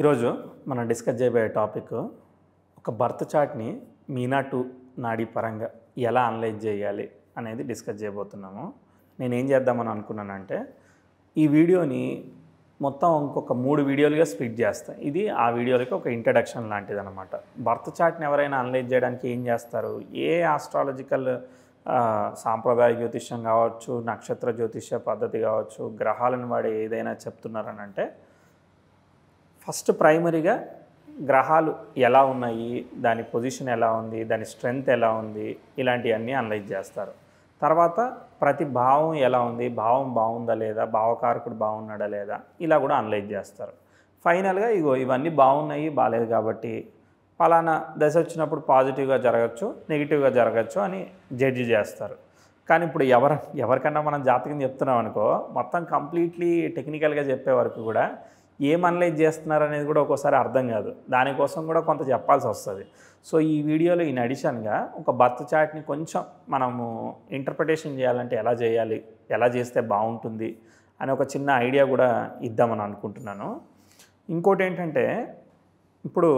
ఈరోజు మనం డిస్కస్ చేయబోయే టాపిక్ ఒక బర్త్ చార్ట్ని మీనా2 నాడీ పరంగా ఎలా అనలైజ్ చేయాలి అనేది డిస్కస్ చేయబోతున్నాము. నేను ఏం చేద్దామని అనుకున్నానంటే ఈ వీడియోని మొత్తం ఇంకొక 3 వీడియోలుగా స్ప్లిట్ చేస్తాను. ఇది ఆ వీడియోలకి ఒక ఇంట్రడక్షన్ లాంటిది అనమాట. బర్త్ చార్ట్ని ఎవరైనా అనలైజ్ చేయడానికి ఏం చేస్తారు, ఏ ఆస్ట్రాలజికల్ సాంప్రదాయ జ్యోతిష్యం కావచ్చు, నక్షత్ర జ్యోతిష్య పద్ధతి కావచ్చు, గ్రహాలను వాడి ఏదైనా చెప్తున్నారని అంటే ఫస్ట్ ప్రైమరీగా గ్రహాలు ఎలా ఉన్నాయి, దాని పొజిషన్ ఎలా ఉంది, దాని స్ట్రెంగ్త్ ఎలా ఉంది, ఇలాంటివన్నీ అనలైజ్ చేస్తారు. తర్వాత ప్రతి భావం ఎలా ఉంది, భావం బాగుందా లేదా, భావకారకుడు బాగున్నాడా లేదా, ఇలా కూడా అనలైజ్ చేస్తారు. ఫైనల్గా ఇవన్నీ బాగున్నాయి బాగాలేదు కాబట్టి పలానా దశ వచ్చినప్పుడు పాజిటివ్గా జరగచ్చు, నెగిటివ్గా జరగచ్చు అని జడ్జి చేస్తారు. కానీ ఇప్పుడు ఎవరికన్నా మనం జాతకం చెప్తున్నాం అనుకో, మొత్తం కంప్లీట్లీ టెక్నికల్గా చెప్పే వరకు కూడా ఏం అనలైజ్ చేస్తున్నారు అనేది కూడా ఒక్కోసారి అర్థం కాదు. దానికోసం కూడా కొంత చెప్పాల్సి వస్తుంది. సో ఈ వీడియోలో ఇన్ అడిషన్గా ఒక బర్త్ చార్ట్ని కొంచెం మనము ఇంటర్ప్రిటేషన్ చేయాలంటే ఎలా చేయాలి, ఎలా చేస్తే బాగుంటుంది అని ఒక చిన్న ఐడియా కూడా ఇద్దామని అనుకుంటున్నాను. ఇంకోటి ఏంటంటే, ఇప్పుడు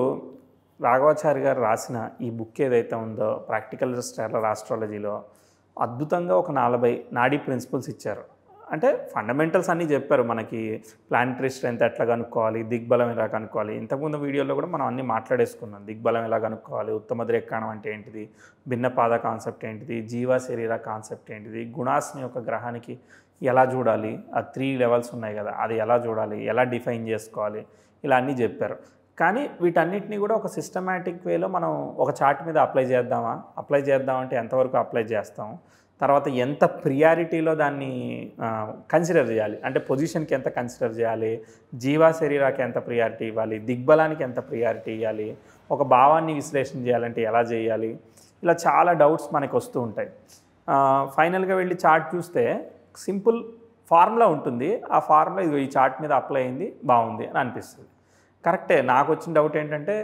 రాఘవాచారి గారు రాసిన ఈ బుక్ ఏదైతే ఉందో ప్రాక్టికల్ స్టైల్ ఆస్ట్రాలజీలో అద్భుతంగా ఒక 40 నాడీ ప్రిన్సిపల్స్ ఇచ్చారు. అంటే ఫండమెంటల్స్ అన్నీ చెప్పారు. మనకి ప్లానిటరీ స్ట్రెంత్ ఎట్లా కనుక్కోవాలి, దిగ్బలం ఎలా కనుక్కోవాలి, ఇంతకుముందు వీడియోలో కూడా మనం అన్నీ మాట్లాడేసుకున్నాం. దిగ్బలం ఎలా కనుక్కోవాలి, ఉత్తమ ద్రేక్కాణం అంటే ఏంటిది, భిన్నపాద కాన్సెప్ట్ ఏంటిది, జీవ శరీర కాన్సెప్ట్ ఏంటిది, గుణాస్ని ఒక గ్రహానికి ఎలా చూడాలి, ఆ 3 లెవెల్స్ ఉన్నాయి కదా, అది ఎలా చూడాలి, ఎలా డిఫైన్ చేసుకోవాలి, ఇలా అన్నీ చెప్పారు. కానీ వీటన్నిటిని కూడా ఒక సిస్టమేటిక్ వేలో మనం ఒక చార్ట్ మీద అప్లై చేద్దామంటే ఎంతవరకు అప్లై చేస్తాం, తర్వాత ఎంత ప్రియారిటీలో దాన్ని కన్సిడర్ చేయాలి, అంటే పొజిషన్కి ఎంత కన్సిడర్ చేయాలి, జీవా శరీరాకి ఎంత ప్రియారిటీ ఇవ్వాలి, దిగ్బలానికి ఎంత ప్రియారిటీ ఇవ్వాలి, ఒక భావాన్ని విశ్లేషణ చేయాలంటే ఎలా చేయాలి, ఇలా చాలా డౌట్స్ మనకు వస్తూ ఉంటాయి. ఫైనల్గా వెళ్ళి చార్ట్ చూస్తే సింపుల్ ఫార్ములా ఉంటుంది. ఆ ఫార్ములా ఈ చార్ట్ మీద అప్లై అయింది, బాగుంది అని అనిపిస్తుంది. కరెక్టే. నాకు వచ్చిన డౌట్ ఏంటంటే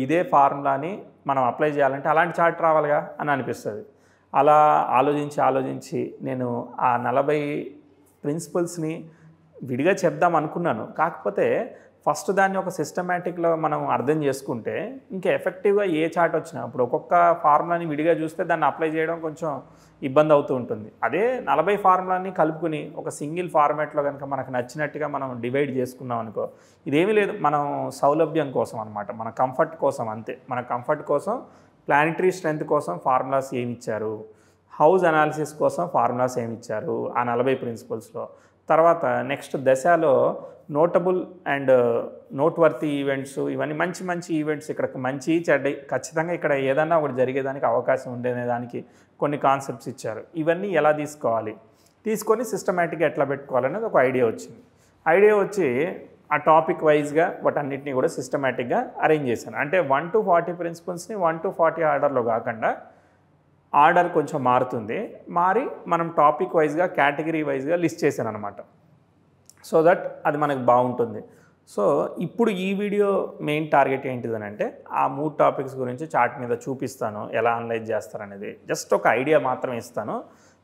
ఇదే ఫార్ములాని మనం అప్లై చేయాలంటే అలాంటి చార్ట్ రావాలిగా అని అనిపిస్తుంది. అలా ఆలోచించి నేను ఆ 40 ప్రిన్సిపల్స్ని విడిగా చెప్దాం అనుకున్నాను. కాకపోతే ఫస్ట్ దాన్ని ఒక సిస్టమేటిక్లో మనం అర్థం చేసుకుంటే ఇంకా ఎఫెక్టివ్గా ఏ చార్ట్ వచ్చినా, ఇప్పుడు ఒక్కొక్క ఫార్ములాని విడిగా చూస్తే దాన్ని అప్లై చేయడం కొంచెం ఇబ్బంది అవుతూ ఉంటుంది. అదే 40 ఫార్ములాని కలుపుకుని ఒక సింగిల్ ఫార్మాట్లో కనుక మనకు నచ్చినట్టుగా మనం డివైడ్ చేసుకున్నాం అనుకో, ఇదేమీ లేదు, మనం సౌలభ్యం కోసం అనమాట, మన కంఫర్ట్ కోసం అంతే. మన కంఫర్ట్ కోసం ప్లానిటరీ స్ట్రెంత్ కోసం ఫార్ములాస్ ఏమి ఇచ్చారు, హౌస్ అనాలిసిస్ కోసం ఫార్ములాస్ ఏమి ఇచ్చారు ఆ 40 ప్రిన్సిపల్స్లో, తర్వాత నెక్స్ట్ దశలో నోటబుల్ అండ్ నోట్వర్తీ ఈవెంట్స్, ఇవన్నీ మంచి ఈవెంట్స్, ఇక్కడ మంచి చెడ్డ ఖచ్చితంగా ఇక్కడ ఏదన్నా ఒకటి జరిగేదానికి అవకాశం ఉండేదానికి కొన్ని కాన్సెప్ట్స్ ఇచ్చారు. ఇవన్నీ ఎలా తీసుకొని సిస్టమేటిక్గా ఎట్లా పెట్టుకోవాలనేది ఒక ఐడియా వచ్చి ఆ టాపిక్ వైజ్గా వాటన్నిటిని కూడా సిస్టమేటిక్గా అరేంజ్ చేశాను. అంటే 1 to 40 ప్రిన్సిపల్స్ని 1 to 40 ఆర్డర్లో కాకుండా ఆర్డర్ కొంచెం మారి మనం టాపిక్ వైజ్గా కేటగిరీ వైజ్గా లిస్ట్ చేశాను అనమాట. సో దట్ అది మనకు బాగుంటుంది. సో ఇప్పుడు ఈ వీడియో మెయిన్ టార్గెట్ ఏంటిదని అంటే ఆ 3 టాపిక్స్ గురించి చార్ట్ మీద చూపిస్తాను, ఎలా అనలైజ్ చేస్తారనేది జస్ట్ ఒక ఐడియా మాత్రం ఇస్తాను.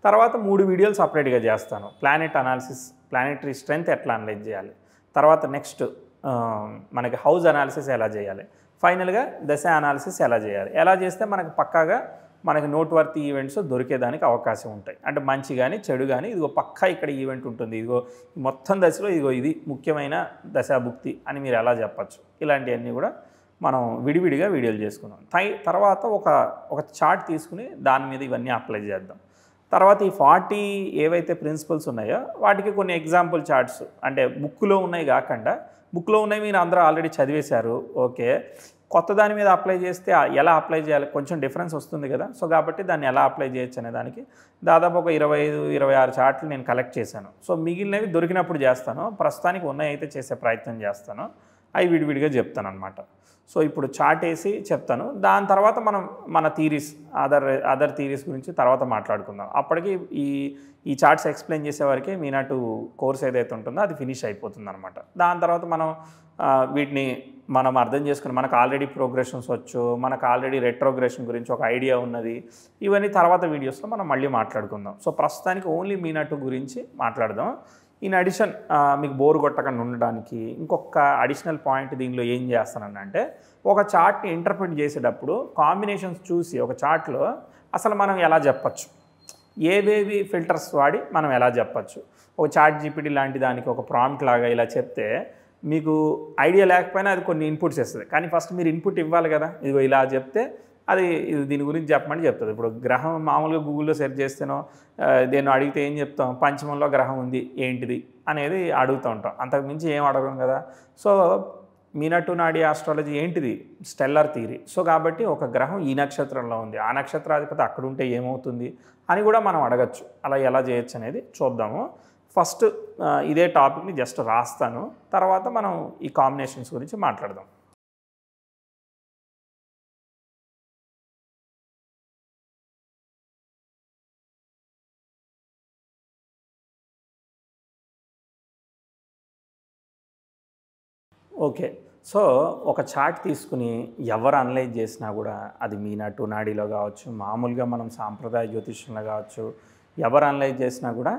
తర్వాత 3 వీడియోలు సపరేట్గా చేస్తాను. ప్లానెట్ అనాలిసిస్, ప్లానెటరీ స్ట్రెంత్ ఎట్లా అనలైజ్ చేయాలి, తర్వాత నెక్స్ట్ మనకి హౌస్ అనాలిసిస్ ఎలా చేయాలి, ఫైనల్గా దశ అనాలిసిస్ ఎలా చేస్తే మనకు పక్కాగా మనకి నోట్వర్తీ ఈవెంట్స్ దొరికేదానికి అవకాశం ఉంటాయి. అంటే మంచి కానీ చెడు కానీ పక్కా ఇక్కడ ఈవెంట్ ఉంటుంది, మొత్తం దశలో ఇది ముఖ్యమైన దశాభుక్తి అని మీరు ఎలా చెప్పచ్చు. ఇలాంటివన్నీ కూడా మనం విడివిడిగా వీడియోలు చేసుకున్నాం. తర్వాత ఒక చార్ట్ తీసుకుని దాని మీద ఇవన్నీ అప్లై చేద్దాం. తర్వాత ఈ 40 ఏవైతే ప్రిన్సిపల్స్ ఉన్నాయో వాటికి కొన్ని ఎగ్జాంపుల్ చార్ట్స్, అంటే బుక్లో ఉన్నాయి కాకుండా, బుక్లో ఉన్నాయి మీరు అందరూ ఆల్రెడీ చదివేశారు, ఓకే, కొత్త దాని మీద అప్లై చేస్తే ఎలా అప్లై చేయాలి కొంచెం డిఫరెన్స్ వస్తుంది కదా. సో కాబట్టి దాన్ని ఎలా అప్లై చేయొచ్చు అనే దానికి దాదాపు ఒక 25-26 చార్ట్లు నేను కలెక్ట్ చేశాను. సో మిగిలినవి దొరికినప్పుడు చేస్తాను, ప్రస్తుతానికి ఉన్నాయి అయితే చేసే ప్రయత్నం చేస్తాను, అవి విడివిడిగా చెప్తాను అనమాట. సో ఇప్పుడు చార్ట్ వేసి చెప్తాను, దాని తర్వాత మనం మన థీరీస్ అదర్ థీరీస్ గురించి తర్వాత మాట్లాడుకుందాం. అప్పటికి ఈ చార్ట్స్ ఎక్స్ప్లెయిన్ చేసేవారికి మీనా2 కోర్స్ ఏదైతే ఉంటుందో అది ఫినిష్ అయిపోతుంది అనమాట. దాని తర్వాత మనం వీటిని మనం అర్థం చేసుకుని మనకు ఆల్రెడీ ప్రోగ్రెషన్స్ వచ్చు, మనకు ఆల్రెడీ రెట్రోగ్రెషన్ గురించి ఒక ఐడియా ఉన్నది, ఇవన్నీ తర్వాత వీడియోస్లో మనం మళ్ళీ మాట్లాడుకుందాం. సో ప్రస్తుతానికి ఓన్లీ మీనా2 గురించి మాట్లాడదాం. ఇన్ అడిషన్ మీకు బోర్ కొట్టకుండా ఉండడానికి ఇంకొక అడిషనల్ పాయింట్ దీనిలో ఏం చేస్తానంటే ఒక చార్ట్ని ఇంటర్ప్రిట్ చేసేటప్పుడు కాంబినేషన్స్ చూసి ఒక చార్ట్లో అసలు మనం ఎలా చెప్పచ్చు, ఏవేవి ఫిల్టర్స్ వాడి మనం ఎలా చెప్పచ్చు. ఒక చాట్ జీపీటీ లాంటి దానికి ఒక ప్రాంప్ట్ లాగా ఇలా చెప్తే మీకు ఐడియా లేకపోయినా అది కొన్ని ఇన్పుట్స్ ఇస్తుంది. కానీ ఫస్ట్ మీరు ఇన్పుట్ ఇవ్వాలి కదా, ఇదిగో ఇలా చెప్తే అది ఇది దీని గురించి చెప్పమని చెప్తుంది. ఇప్పుడు గ్రహం మామూలుగా గూగుల్లో సెర్చ్ చేస్తేనో దేన్ని అడిగితే ఏం చెప్తాం, పంచమంలో గ్రహం ఉంది ఏంటిది అనేది అడుగుతూ ఉంటాం, అంతకుమించి ఏం అడగం కదా. సో మీనా2 నాడి ఆస్ట్రాలజీ ఏంటిది, స్టెల్లర్ థియరీ. సో కాబట్టి ఒక గ్రహం ఈ నక్షత్రంలో ఉంది, ఆ నక్షత్రాధిపతి అక్కడ ఉంటే ఏమవుతుంది అని కూడా మనం అడగచ్చు. అలా ఎలా చేయొచ్చు అనేది చూద్దాము. ఫస్ట్ ఇదే టాపిక్ని జస్ట్ రాస్తాను, తర్వాత మనం ఈ కాంబినేషన్స్ గురించి మాట్లాడదాం. ఓకే. సో ఒక చార్ట్ తీసుకుని ఎవరు అనలైజ్ చేసినా కూడా అది మీనా2 నాడీలో కావచ్చు, మామూలుగా మనం సాంప్రదాయ జ్యోతిష్యంలో కావచ్చు, ఎవరు అనలైజ్ చేసినా కూడా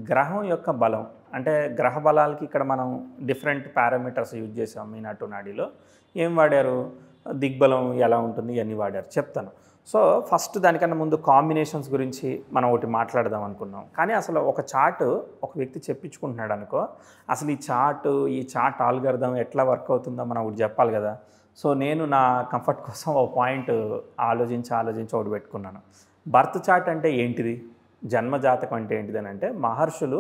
గ్రహం యొక్క బలం అంటే గ్రహ బలాలకి ఇక్కడ మనం డిఫరెంట్ పారామీటర్స్ యూజ్ చేసాం. మీనా2 నాడీలో ఏం వాడారు, దిగ్బలం ఎలా ఉంటుంది ఇవన్నీ వాడారు, చెప్తాను. సో ఫస్ట్ దానికన్నా ముందు కాంబినేషన్స్ గురించి మనం ఒకటి మాట్లాడదాం అనుకున్నాం. కానీ అసలు ఒక చార్ట్ ఒక వ్యక్తి చెప్పించుకుంటున్నాడు అనుకో, అసలు ఈ చార్ట్ ఆల్గరిథం ఎట్లా వర్క్ అవుతుందో మనం ఒకటి చెప్పాలి కదా. సో నేను నా కంఫర్ట్ కోసం ఒక పాయింట్ ఆలోచించి ఒకటి పెట్టుకున్నాను. బర్త్ చార్ట్ అంటే ఏంటిది, జన్మజాతకం అంటే ఏంటిది అని అంటే మహర్షులు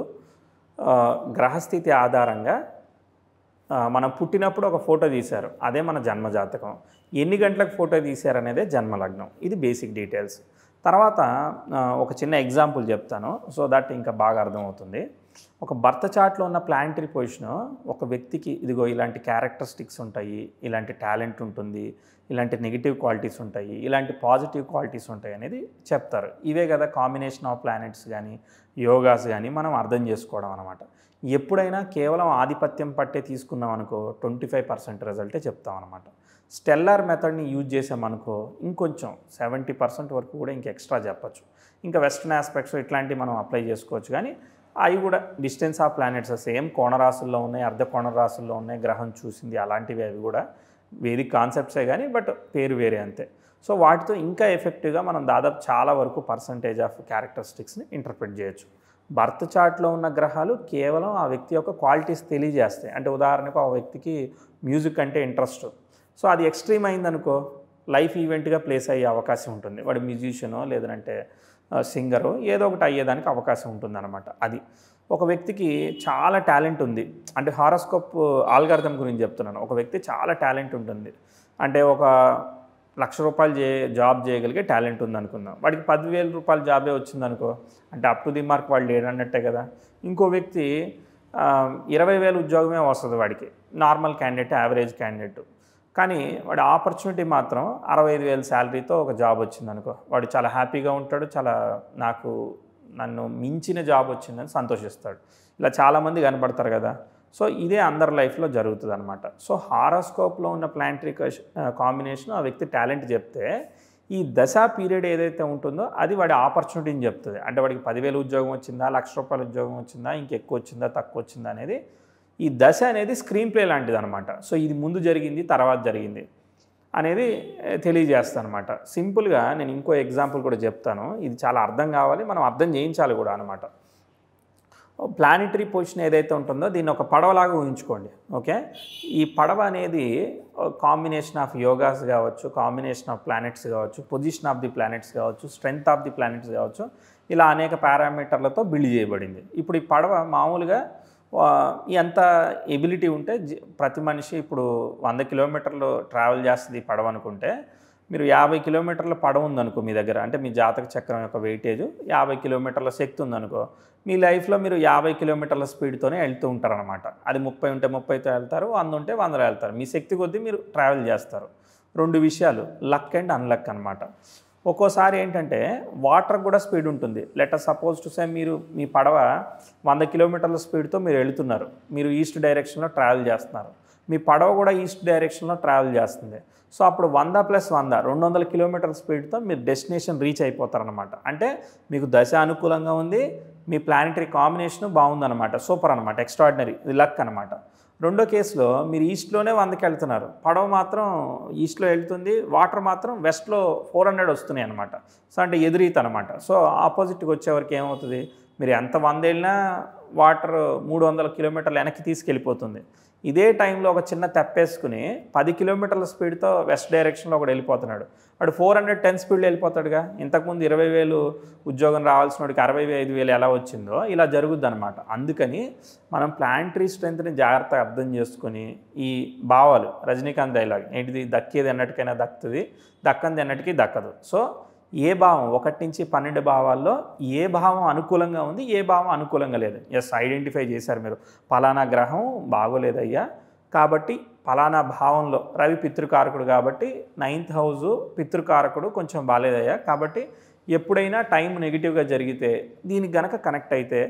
గ్రహస్థితి ఆధారంగా మనం పుట్టినప్పుడు ఒక ఫోటో తీశారు, అదే మన జన్మజాతకం. ఎన్ని గంటలకు ఫోటో తీశారనేదే జన్మలగ్నం. ఇది బేసిక్ డీటెయిల్స్. తర్వాత ఒక చిన్న ఎగ్జాంపుల్ చెప్తాను, సో దట్ ఇంకా బాగా అర్థమవుతుంది. ఒక బర్త్ చార్ట్లో ఉన్న ప్లానటరీ పొజిషను ఒక వ్యక్తికి ఇదిగో ఇలాంటి క్యారెక్టరిస్టిక్స్ ఉంటాయి, ఇలాంటి టాలెంట్ ఉంటుంది, ఇలాంటి నెగిటివ్ క్వాలిటీస్ ఉంటాయి, ఇలాంటి పాజిటివ్ క్వాలిటీస్ ఉంటాయి అనేది చెప్తారు. ఇవే కదా కాంబినేషన్ ఆఫ్ ప్లానెట్స్ కానీ యోగాస్ కానీ మనం అర్థం చేసుకోవడం అనమాట. ఎప్పుడైనా కేవలం ఆధిపత్యం పట్టే తీసుకున్నాం అనుకో 25% రిజల్టే చెప్తాం అనమాట. స్టెల్లార్ మెథడ్ని యూజ్ చేసామనుకో ఇంకొంచెం 70% వరకు కూడా ఇంక ఎక్స్ట్రా చెప్పచ్చు. ఇంకా వెస్టర్న్ ఆస్పెక్ట్స్ ఇట్లాంటివి మనం అప్లై చేసుకోవచ్చు. కానీ అవి కూడా డిస్టెన్స్ ఆఫ్ ప్లానెట్స్ సేమ్ కోణరాశుల్లో ఉన్నాయి, అర్ధ కోణరాశుల్లో ఉన్నాయి, గ్రహం చూసింది అలాంటివి అవి కూడా వేదిక్ కాన్సెప్ట్సే కానీ బట్ పేరు వేరే అంతే. సో వాటితో ఇంకా ఎఫెక్టివ్గా మనం దాదాపు చాలా వరకు పర్సంటేజ్ ఆఫ్ క్యారెక్టరిస్టిక్స్ని ఇంటర్ప్రిట్ చేయొచ్చు. బర్త్ చార్ట్లో ఉన్న గ్రహాలు కేవలం ఆ వ్యక్తి యొక్క క్వాలిటీస్ తెలియజేస్తాయి. అంటే ఉదాహరణకు ఆ వ్యక్తికి మ్యూజిక్ అంటే ఇంట్రెస్ట్, సో అది ఎక్స్ట్రీమ్ అయిందనుకో లైఫ్ ఈవెంట్గా ప్లేస్ అయ్యే అవకాశం ఉంటుంది. వాడు మ్యూజిషియనో లేదంటే సింగరో ఏదో ఒకటి అయ్యేదానికి అవకాశం ఉంటుందన్నమాట. అది ఒక వ్యక్తికి చాలా టాలెంట్ ఉంది, అంటే హారోస్కోప్ ఆల్గారిథం గురించి చెప్తున్నాను. ఒక వ్యక్తి చాలా టాలెంట్ ఉంటుంది, అంటే ఒక ₹1,00,000 జాబ్ చేయగలిగే టాలెంట్ ఉందనుకుందాం. వాడికి ₹10,000 జాబే వచ్చిందనుకో, అంటే అప్ టు ది మార్క్ వాడు లేడన్నట్టే కదా. ఇంకో వ్యక్తి 20,000 ఉద్యోగమే వస్తుంది వాడికి, నార్మల్ క్యాండిడేట్, యావరేజ్ క్యాండిడేట్. కానీ వాడి ఆపర్చునిటీ మాత్రం 65,000 శాలరీతో ఒక జాబ్ వచ్చిందనుకో, వాడు చాలా హ్యాపీగా ఉంటాడు, చాలా నన్ను మించిన జాబ్ వచ్చిందని సంతోషిస్తాడు. ఇలా చాలామంది కనపడతారు కదా. సో ఇదే అందరి లైఫ్లో జరుగుతుంది అనమాట. సో హారోస్కోప్లో ఉన్న ప్లానటరీ కాంబినేషన్ ఆ వ్యక్తి టాలెంట్ చెప్తే ఈ దశా పీరియడ్ ఏదైతే ఉంటుందో అది వాడి ఆపర్చునిటీని చెప్తుంది. అంటే వాడికి 10,000 ఉద్యోగం వచ్చిందా, ₹1,00,000 ఉద్యోగం వచ్చిందా, ఇంకెక్కువ వచ్చిందా, తక్కువ వచ్చిందా అనేది ఈ దశ అనేది స్క్రీన్ ప్లే లాంటిది అనమాట. సో ఇది ముందు జరిగింది, తర్వాత జరిగింది అనేది తెలియజేస్తాను అనమాట. సింపుల్గా నేను ఇంకో ఎగ్జాంపుల్ కూడా చెప్తాను, ఇది చాలా అర్థం కావాలి, మనం అర్థం చేయించాలి కూడా అనమాట. ప్లానటరీ పొజిషన్ ఏదైతే ఉంటుందో దీన్ని ఒక పడవలాగా ఊహించుకోండి. ఓకే, ఈ పడవ అనేది కాంబినేషన్ ఆఫ్ యోగాస్ కావచ్చు, కాంబినేషన్ ఆఫ్ ప్లానెట్స్ కావచ్చు, పొజిషన్ ఆఫ్ ది ప్లానెట్స్ కావచ్చు, స్ట్రెంగ్త్ ఆఫ్ ది ప్లానెట్స్ కావచ్చు, ఇలా అనేక పారామీటర్లతో బిల్డ్ చేయబడింది. ఇప్పుడు ఈ పడవ మామూలుగా ఎంత ఎబిలిటీ ఉంటే ప్రతి మనిషి ఇప్పుడు 100 కిలోమీటర్లు ట్రావెల్ చేస్తుంది ఈ పడవ అనుకుంటే, మీరు 50 కిలోమీటర్ల పడవ ఉందనుకో మీ దగ్గర, అంటే మీ జాతక చక్రం యొక్క వెయిటేజ్ 50 కిలోమీటర్ల శక్తి ఉందనుకో, మీ లైఫ్లో మీరు 50 కిలోమీటర్ల స్పీడ్తోనే వెళ్తూ ఉంటారనమాట. అది 30 ఉంటే 30తో వెళ్తారు, 100 ఉంటే 100లో వెళ్తారు. మీ శక్తి కొద్దీ మీరు ట్రావెల్ చేస్తారు. రెండు విషయాలు లక్ అండ్ అన్లక్ అనమాట. ఒక్కోసారి ఏంటంటే వాటర్ కూడా స్పీడ్ ఉంటుంది. లెట్ సపోజ్ టు సే మీ పడవ 100 కిలోమీటర్ల స్పీడ్తో మీరు వెళుతున్నారు, మీరు ఈస్ట్ డైరెక్షన్లో ట్రావెల్ చేస్తున్నారు, మీ పడవ కూడా ఈస్ట్ డైరెక్షన్లో ట్రావెల్ చేస్తుంది. సో అప్పుడు 100 + 100 200 కిలోమీటర్ల స్పీడ్తో మీరు డెస్టినేషన్ రీచ్ అయిపోతారనమాట. అంటే మీకు దశ అనుకూలంగా ఉంది, మీ ప్లానెటరీ కాంబినేషన్ బాగుందన్నమాట, సూపర్ అనమాట, ఎక్స్ట్రాడినరీ, ఇది లక్ అనమాట. రెండో కేసులో మీరు ఈస్ట్లోనే 100కి వెళ్తున్నారు, పడవ మాత్రం ఈస్ట్లో వెళ్తుంది, వాటర్ మాత్రం వెస్ట్లో 400 వస్తున్నాయి అనమాట. సో అంటే ఎదురీత అనమాట. సో ఆపోజిట్కి వచ్చేవరకు ఏమవుతుంది, మీరు ఎంత 100 వెళ్ళినా వాటర్ 300 కిలోమీటర్లు వెనక్కి తీసుకెళ్ళిపోతుంది. ఇదే టైంలో ఒక చిన్న తెప్పేసుకుని 10 కిలోమీటర్ల స్పీడ్తో వెస్ట్ డైరెక్షన్లో ఒకటి వెళ్ళిపోతున్నాడు, వాడు 410 స్పీడ్లో వెళ్ళిపోతాడుగా. ఇంతకుముందు 20,000 ఉద్యోగం రావాల్సిన వాడికి 65,000 ఎలా వచ్చిందో ఇలా జరుగుద్ది అనమాట. అందుకని మనం ప్లానెటరీ స్ట్రెంత్ని జాగ్రత్తగా అర్థం చేసుకొని ఈ భావాలు, రజనీకాంత్ డైలాగ్ ఏంటిది, దక్కేది ఎన్నటికైనా దక్కుతుంది, దక్కంది ఎన్నటికీ దక్కదు. సో ఏ భావం 1 నుంచి 12 భావాల్లో ఏ భావం అనుకూలంగా ఉంది, ఏ భావం అనుకూలంగా లేదు, ఎస్ ఐడెంటిఫై చేశారు మీరు. పలానా గ్రహం బాగోలేదయ్యా, కాబట్టి పలానా భావంలో రవి పితృకారకుడు కాబట్టి 9th హౌస్ పితృకారకుడు కొంచెం బాగాలేదయ్యా, కాబట్టి ఎప్పుడైనా టైం నెగిటివ్గా జరిగితే దీనికి గనక కనెక్ట్ అయితే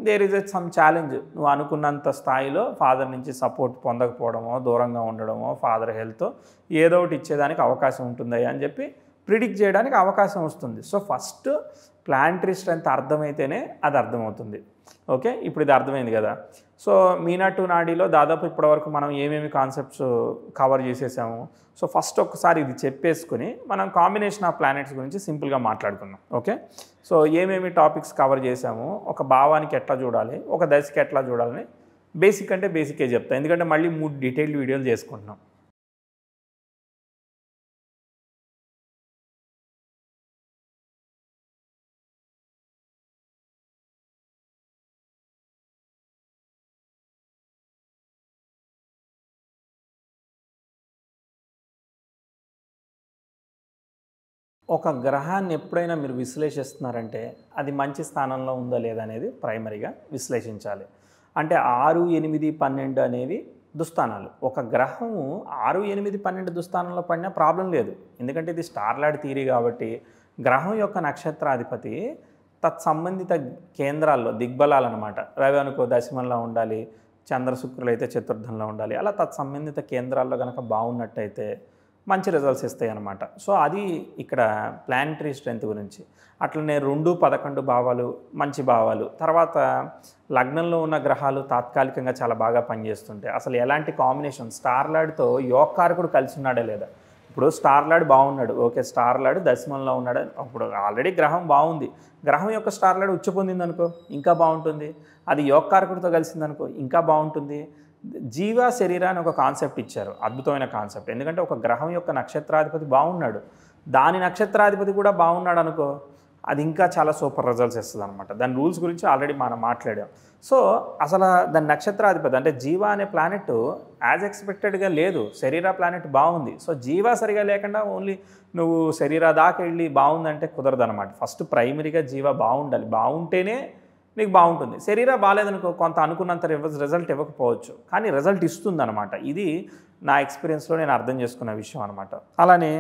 దేర్ ఈజ్ సమ్ ఛాలెంజ్, నువ్వు అనుకున్నంత స్థాయిలో ఫాదర్ నుంచి సపోర్ట్ పొందకపోవడమో, దూరంగా ఉండడమో, ఫాదర్ హెల్త్ ఏదో ఒకటి ఇచ్చేదానికి అవకాశం ఉంటుందయ్యా అని చెప్పి ప్రిడిక్ట్ చేయడానికి అవకాశం వస్తుంది. సో ఫస్ట్ ప్లానెటరీ స్ట్రెంత్ అర్థమైతేనే అది అర్థమవుతుంది. ఓకే, ఇప్పుడు ఇది అర్థమైంది కదా. సో మీనా టు నాడీలో దాదాపు ఇప్పటివరకు మనం ఏమేమి కాన్సెప్ట్స్ కవర్ చేసేసాము. సో ఫస్ట్ ఒక్కసారి ఇది చెప్పేసుకుని మనం కాంబినేషన్ ఆఫ్ ప్లానెట్స్ గురించి సింపుల్గా మాట్లాడుకుందాం. ఓకే, సో ఏమేమి టాపిక్స్ కవర్ చేసాము, ఒక భావానికి ఎట్లా చూడాలి, ఒక దశకి ఎట్లా చూడాలని బేసిక్ అంటే బేసికే చెప్తాను, ఎందుకంటే మళ్ళీ 3 డీటెయిల్డ్ వీడియోలు చేసుకుంటున్నాం. ఒక గ్రహాన్ని ఎప్పుడైనా మీరు విశ్లేషిస్తున్నారంటే అది మంచి స్థానంలో ఉందా లేదా అనేది ప్రైమరీగా విశ్లేషించాలి. అంటే 6, 8, 12 అనేవి దుస్థానాలు. ఒక గ్రహము 6, 8, 12 దుస్థానంలో పడినా ప్రాబ్లం లేదు, ఎందుకంటే ఇది స్టార్లార్డ్ థియరీ కాబట్టి గ్రహం యొక్క నక్షత్రాధిపతి తత్సంబంధిత కేంద్రాల్లో దిగ్బలాలన్నమాట. రవి అనుకో దశమంలో ఉండాలి, చంద్ర శుక్రులు అయితే చతుర్థంలో ఉండాలి, అలా తత్సంబంధిత కేంద్రాల్లో కనుక బాగున్నట్టయితే మంచి రిజల్ట్స్ ఇస్తాయి అన్నమాట. సో అది ఇక్కడ ప్లానెటరీ స్ట్రెంత్ గురించి. అట్లనే 2, 11 భావాలు మంచి భావాలు. తర్వాత లగ్నంలో ఉన్న గ్రహాలు తాత్కాలికంగా చాలా బాగా పనిచేస్తుంటాయి. అసలు ఎలాంటి కాంబినేషన్, స్టార్లార్డ్తో యోగకారకుడు కలిసి ఉన్నాడే లేదా. ఇప్పుడు స్టార్లార్డ్ బాగున్నాడు, ఓకే, స్టార్లార్డ్ దశమంలో ఉన్నాడు, అప్పుడు ఆల్రెడీ గ్రహం బాగుంది, గ్రహం యొక్క స్టార్లార్డ్ ఉచ్చ పొందిందనుకో ఇంకా బాగుంటుంది, అది యోగకారకుడితో కలిసిందనుకో ఇంకా బాగుంటుంది. జీవ శరీర అని ఒక కాన్సెప్ట్ ఇచ్చారు, అద్భుతమైన కాన్సెప్ట్. ఎందుకంటే ఒక గ్రహం యొక్క నక్షత్రాధిపతి బాగున్నాడు, దాని నక్షత్రాధిపతి కూడా బాగున్నాడు అనుకో, అది ఇంకా చాలా సూపర్ రిజల్ట్స్ ఇస్తుంది అనమాట. దాని రూల్స్ గురించి ఆల్రెడీ మనం మాట్లాడాం. సో అసలు దాని నక్షత్రాధిపతి అంటే జీవ అనే ప్లానెట్ యాజ్ ఎక్స్పెక్టెడ్గా లేదు, శరీర ప్లానెట్ బాగుంది. సో జీవ సరిగా లేకుండా ఓన్లీ నువ్వు శరీర దాకా వెళ్ళి బాగుందంటే కుదరదు అనమాట. ఫస్ట్ ప్రైమరీగా జీవ బాగుండాలి, బాగుంటేనే నీకు బాగుంటుంది. శరీరం బాగాలేదనుకో కొంత అనుకున్నంత రిజల్ట్ ఇవ్వకపోవచ్చు, కానీ రిజల్ట్ ఇస్తుంది అనమాట. ఇది నా ఎక్స్పీరియన్స్లో నేను అర్థం చేసుకున్న విషయం అనమాట. అలానే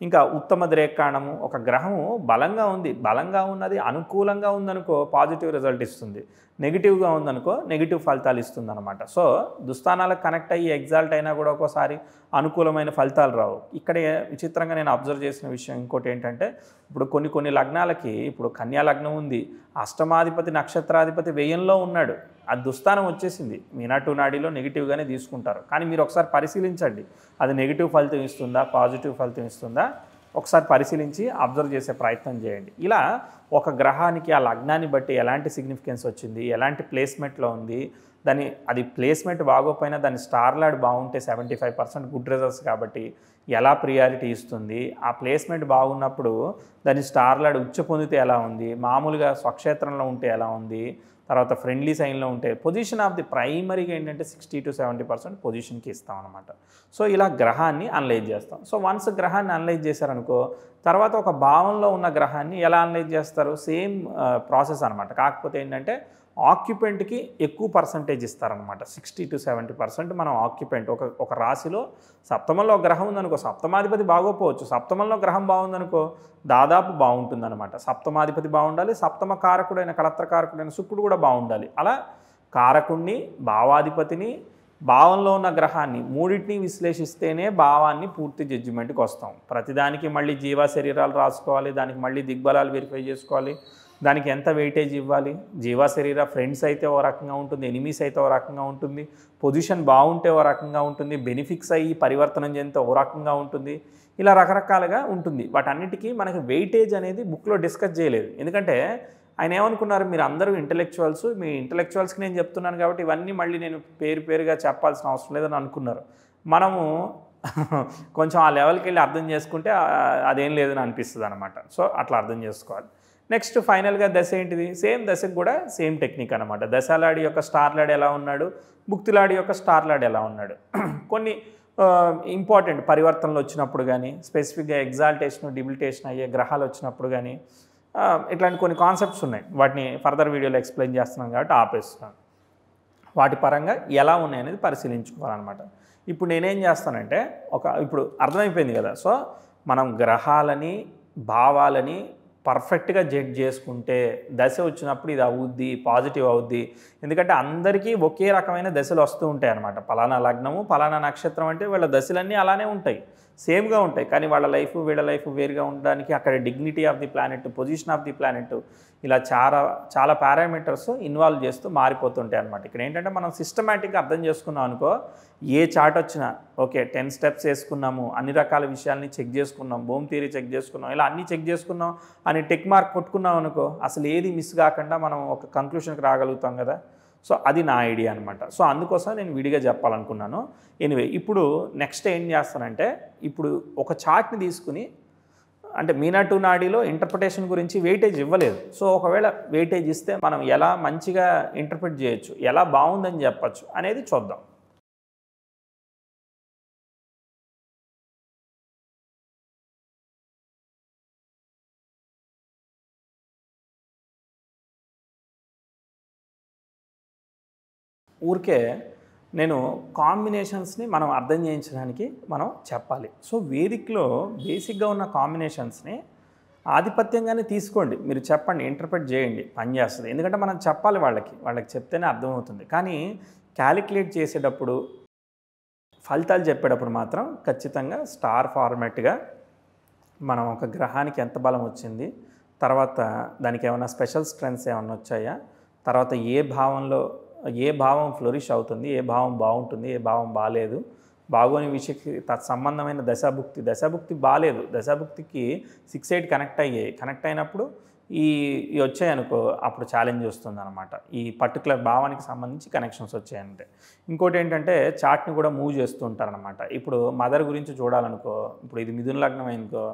ఇంకా ఉత్తమ ద్రేకాణము, ఒక గ్రహము బలంగా ఉంది, బలంగా ఉన్నది అనుకూలంగా ఉందనుకో పాజిటివ్ రిజల్ట్ ఇస్తుంది, నెగిటివ్గా ఉందనుకో నెగిటివ్ ఫలితాలు ఇస్తుంది అనమాట. సో దుస్థానాలకు కనెక్ట్ అయ్యి ఎగ్జాల్ట్ అయినా కూడా ఒక్కోసారి అనుకూలమైన ఫలితాలు రావు. ఇక్కడ విచిత్రంగా నేను అబ్జర్వ్ చేసిన విషయం ఇంకోటి ఏంటంటే, ఇప్పుడు కొన్ని లగ్నాలకి, ఇప్పుడు కన్యా లగ్నం ఉంది, అష్టమాధిపతి నక్షత్రాధిపతి వ్యయంలో ఉన్నాడు, అది దుస్థానం వచ్చేసింది. మీనా టు నాడీలో నెగిటివ్గానే తీసుకుంటారు, కానీ మీరు ఒకసారి పరిశీలించండి అది నెగిటివ్ ఫలితం ఇస్తుందా పాజిటివ్ ఫలితం ఇస్తుందా ఒకసారి పరిశీలించి అబ్జర్వ్ చేసే ప్రయత్నం చేయండి. ఇలా ఒక గ్రహానికి ఆ లగ్నాన్ని బట్టి ఎలాంటి సిగ్నిఫికెన్స్ వచ్చింది, ఎలాంటి ప్లేస్మెంట్లో ఉంది, అది ప్లేస్మెంట్ బాగోపోయినా దాని స్టార్లార్డ్ బాగుంటే 75% గుడ్ రిజల్ట్స్ కాబట్టి ఎలా ప్రియారిటీ ఇస్తుంది, ఆ ప్లేస్మెంట్ బాగున్నప్పుడు దాని స్టార్లార్డ్ ఉచ్చ పొందితే ఎలా ఉంది, మామూలుగా స్వక్షేత్రంలో ఉంటే ఎలా ఉంది, తర్వాత ఫ్రెండ్లీ సైన్లో ఉంటే పొజిషన్ ఆఫ్ ది ప్రైమరీగా ఏంటంటే 60 to 70% పొజిషన్కి ఇస్తాం అనమాట. సో ఇలా గ్రహాన్ని అనలైజ్ చేస్తాం. సో వన్స్ గ్రహాన్ని అనలైజ్ చేశారనుకో, తర్వాత ఒక భావంలో ఉన్న గ్రహాన్ని ఎలా అనలైజ్ చేస్తారు, సేమ్ ప్రాసెస్ అనమాట. కాకపోతే ఏంటంటే ఆక్యుపెంట్కి ఎక్కువ పర్సంటేజ్ ఇస్తారనమాట. 60 to 70% మనం ఆక్యుపెంట్, ఒక రాశిలో సప్తమంలో ఒక గ్రహం ఉందనుకో, సప్తమాధిపతి బాగోపోవచ్చు, సప్తమంలో గ్రహం బాగుందనుకో దాదాపు బాగుంటుందన్నమాట. సప్తమాధిపతి బాగుండాలి, సప్తమ కారకుడైన కళత్రకారకుడైన శుక్రుడు కూడా బాగుండాలి. అలా కారకుణ్ణి, భావాధిపతిని, భావంలో ఉన్న గ్రహాన్ని మూడింటిని విశ్లేషిస్తేనే భావాన్ని పూర్తి జడ్జిమెంట్కి వస్తాం. ప్రతిదానికి మళ్ళీ జీవ శరీరాలు రాసుకోవాలి, దానికి మళ్ళీ దిగ్బలాలు వెరిఫై చేసుకోవాలి, దానికి ఎంత వెయిటేజ్ ఇవ్వాలి, జీవ శరీర ఫ్రెండ్స్ అయితే ఓ రకంగా ఉంటుంది, ఎనిమీస్ అయితే ఓ రకంగా ఉంటుంది, పొజిషన్ బాగుంటే ఓ రకంగా ఉంటుంది, బెనిఫిట్స్ అయ్యి పరివర్తనం చెందితే ఓ రకంగా ఉంటుంది, ఇలా రకరకాలుగా ఉంటుంది. వాటన్నిటికీ మనకి వెయిటేజ్ అనేది బుక్లో డిస్కస్ చేయలేదు. ఎందుకంటే ఆయన ఏమనుకున్నారు, మీరు అందరూ ఇంటలెక్చువల్స్, మీ ఇంటలెక్చువల్స్కి నేను చెప్తున్నాను కాబట్టి ఇవన్నీ మళ్ళీ నేను పేరుగా చెప్పాల్సిన అవసరం లేదని అనుకున్నారు. మనము కొంచెం ఆ లెవెల్కి వెళ్ళి అర్థం చేసుకుంటే అదేం లేదని అనిపిస్తుంది అనమాట. సో అట్లా అర్థం చేసుకోవాలి. నెక్స్ట్ ఫైనల్గా దశ ఏంటిది, సేమ్ దశకు కూడా సేమ్ టెక్నిక్ అనమాట. దశాలాడి యొక్క స్టార్ లార్డ్ ఎలా ఉన్నాడు, భుక్తిలాడి యొక్క స్టార్ లార్డ్ ఎలా ఉన్నాడు, కొన్ని ఇంపార్టెంట్ పరివర్తనలు వచ్చినప్పుడు కానీ, స్పెసిఫిక్గా ఎగ్జాల్టేషన్ డిబిలిటేషన్ అయ్యే గ్రహాలు వచ్చినప్పుడు కానీ, ఇట్లాంటి కొన్ని కాన్సెప్ట్స్ ఉన్నాయి. వాటిని ఫర్దర్ వీడియోలో ఎక్స్ప్లెయిన్ చేస్తున్నాను కాబట్టి ఆపేస్తున్నాను. వాటి పరంగా ఎలా ఉన్నాయనేది పరిశీలించుకోవాలన్నమాట. ఇప్పుడు నేనేం చేస్తానంటే ఇప్పుడు అర్థమైపోయింది కదా. సో మనం గ్రహాలని భావాలని పర్ఫెక్ట్గా జడ్జ్ చేసుకుంటే దశ వచ్చినప్పుడు ఇది అవుద్ది, పాజిటివ్ అవుద్ది. ఎందుకంటే అందరికీ ఒకే రకమైన దశలు వస్తూ ఉంటాయి అన్నమాట. పలానా లగ్నము పలానా నక్షత్రం అంటే వాళ్ళ దశలన్నీ అలానే ఉంటాయి, సేమ్గా ఉంటాయి. కానీ వాళ్ళ లైఫ్ వీళ్ళ లైఫ్ వేరుగా ఉండడానికి అక్కడ dignity of the planet, position of the planet, ఇలా చాలా పారామీటర్స్ ఇన్వాల్వ్ చేస్తూ మారిపోతుంటాయి అన్నమాట. ఇక్కడ ఏంటంటే మనం సిస్టమేటిక్గా అర్థం చేసుకున్నాం అనుకో, ఏ చార్ట్ వచ్చినా ఓకే 10 స్టెప్స్ వేసుకున్నాము, అన్ని రకాల విషయాల్ని చెక్ చేసుకున్నాం, భూమి థియరీ చెక్ చేసుకున్నాం, ఇలా అన్నీ చెక్ చేసుకున్నాం అని టిక్ మార్క్ కొట్టుకున్నాం అనుకో, అసలు ఏది మిస్ కాకుండా మనం ఒక కంక్లూషన్కి రాగలుగుతాం కదా. సో అది నా ఐడియా అనమాట. సో అందుకోసం నేను విడిగా చెప్పాలనుకున్నాను. ఎనివే ఇప్పుడు నెక్స్ట్ ఏం చేస్తానంటే, ఇప్పుడు ఒక చార్ట్ని తీసుకుని, అంటే మీనా టు నాడీలో ఇంటర్ప్రిటేషన్ గురించి వెయిటేజ్ ఇవ్వలేదు. సో ఒకవేళ వెయిటేజ్ ఇస్తే మనం ఎలా మంచిగా ఇంటర్ప్రిట్ చేయొచ్చు, ఎలా బాగుందని చెప్పచ్చు అనేది చూద్దాం. ఊరికే నేను కాంబినేషన్స్ని మనం అర్థం చేయించడానికి మనం చెప్పాలి. సో వేదికలో బేసిక్గా ఉన్న కాంబినేషన్స్ని ఆధిపత్యంగానే తీసుకోండి, మీరు చెప్పండి, ఇంటర్ప్రిట్ చేయండి, పనిచేస్తుంది. ఎందుకంటే మనం చెప్పాలి, వాళ్ళకి చెప్తేనే అర్థమవుతుంది. కానీ క్యాలిక్యులేట్ చేసేటప్పుడు, ఫలితాలు చెప్పేటప్పుడు మాత్రం ఖచ్చితంగా స్టార్ ఫార్మాట్గా మనం ఒక గ్రహానికి ఎంత బలం వచ్చింది, తర్వాత దానికి ఏమైనా స్పెషల్ స్ట్రెంగ్స్ ఏమైనా వచ్చాయా, తర్వాత ఏ భావం ఫ్లోరిష్ అవుతుంది, ఏ భావం బాగుంటుంది, ఏ భావం బాగాలేదు, బాగోని విషయకి తత్సంబంధమైన దశాభుక్తి బాగాలేదు, దశాభుక్తికి 6-8 కనెక్ట్ అయినప్పుడు ఈ వచ్చాయనుకో అప్పుడు ఛాలెంజ్ వస్తుంది అనమాట. ఈ పర్టికులర్ భావానికి సంబంధించి కనెక్షన్స్ వచ్చాయంటే. ఇంకోటి ఏంటంటే చార్ట్ని కూడా మూవ్ చేస్తూ ఉంటారనమాట. ఇప్పుడు మదర్ గురించి చూడాలనుకో, ఇప్పుడు ఇది మిథున లగ్నం అయిందో,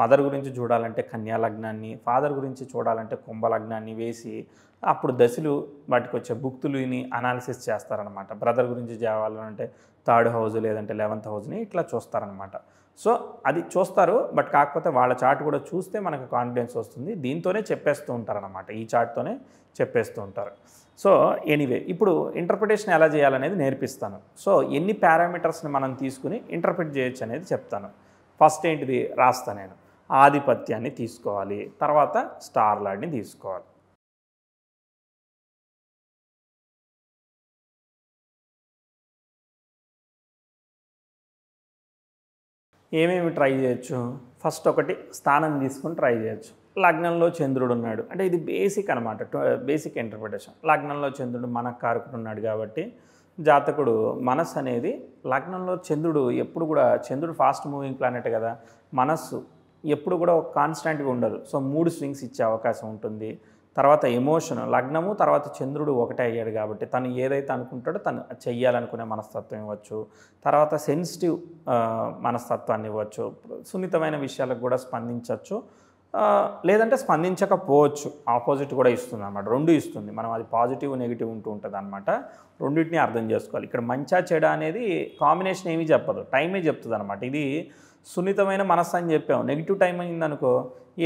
మదర్ గురించి చూడాలంటే కన్యా లగ్నాన్ని, ఫాదర్ గురించి చూడాలంటే కుంభ లగ్నాన్ని వేసి అప్పుడు దశలు వాటికి వచ్చే భుక్తులని అనాలిసిస్ చేస్తారనమాట. బ్రదర్ గురించి చేయాలంటే 3rd హౌస్ లేదంటే 11th హౌస్ని ఇట్లా చూస్తారనమాట. సో అది చూస్తారు, బట్ కాకపోతే వాళ్ళ చార్ట్ కూడా చూస్తే మనకు కాన్ఫిడెన్స్ వస్తుంది. దీంతోనే చెప్పేస్తూ ఉంటారనమాట, ఈ చార్ట్తోనే చెప్పేస్తూ ఉంటారు. సో ఎనీవే ఇప్పుడు ఇంటర్ప్రిటేషన్ ఎలా చేయాలనేది నేర్పిస్తాను. సో ఎన్ని పారామీటర్స్ని మనం తీసుకుని ఇంటర్ప్రిట్ చేయొచ్చు అనేది చెప్తాను. ఫస్ట్ ఏంటిది రాస్తాను నేను, ఆధిపత్యాన్ని తీసుకోవాలి, తర్వాత స్టార్ లార్డ్ని తీసుకోవాలి. ఏమేమి ట్రై చేయొచ్చు, ఫస్ట్ ఒకటి స్థానం తీసుకుని ట్రై చేయొచ్చు. లగ్నంలో చంద్రుడు ఉన్నాడు అంటే ఇది బేసిక్ అనమాట, బేసిక్ ఇంటర్ప్రిటేషన్. లగ్నంలో చంద్రుడు మనకారకుడు ఉన్నాడు కాబట్టి జాతకుడు మనస్సు అనేది, లగ్నంలో చంద్రుడు ఎప్పుడు కూడా, చంద్రుడు ఫాస్ట్ మూవింగ్ ప్లానెట్ కదా, మనస్సు ఎప్పుడు కూడా ఒక కాన్స్టెంట్గా ఉండదు. సో 3 స్వింగ్స్ ఇచ్చే అవకాశం ఉంటుంది. తర్వాత ఎమోషన్, లగ్నము తర్వాత చంద్రుడు ఒకటే అయ్యాడు కాబట్టి తను ఏదైతే అనుకుంటాడో తను చెయ్యాలనుకునే మనస్తత్వం ఇవ్వచ్చు. తర్వాత సెన్సిటివ్ మనస్తత్వాన్ని ఇవ్వచ్చు, సున్నితమైన విషయాలకు కూడా స్పందించవచ్చు, లేదంటే స్పందించకపోవచ్చు, ఆపోజిట్ కూడా ఇస్తుంది అన్నమాట. 2 ఇస్తుంది. మనం అది పాజిటివ్ నెగిటివ్ ఉంటూ ఉంటుంది అనమాట. రెండింటిని అర్థం చేసుకోవాలి. ఇక్కడ మంచా చెడ అనేది కాంబినేషన్ ఏమీ చెప్పదు, టైమే చెప్తుంది అనమాట. ఇది సున్నితమైన మనస్సు అని చెప్పాము, నెగిటివ్ టైం అయిందనుకో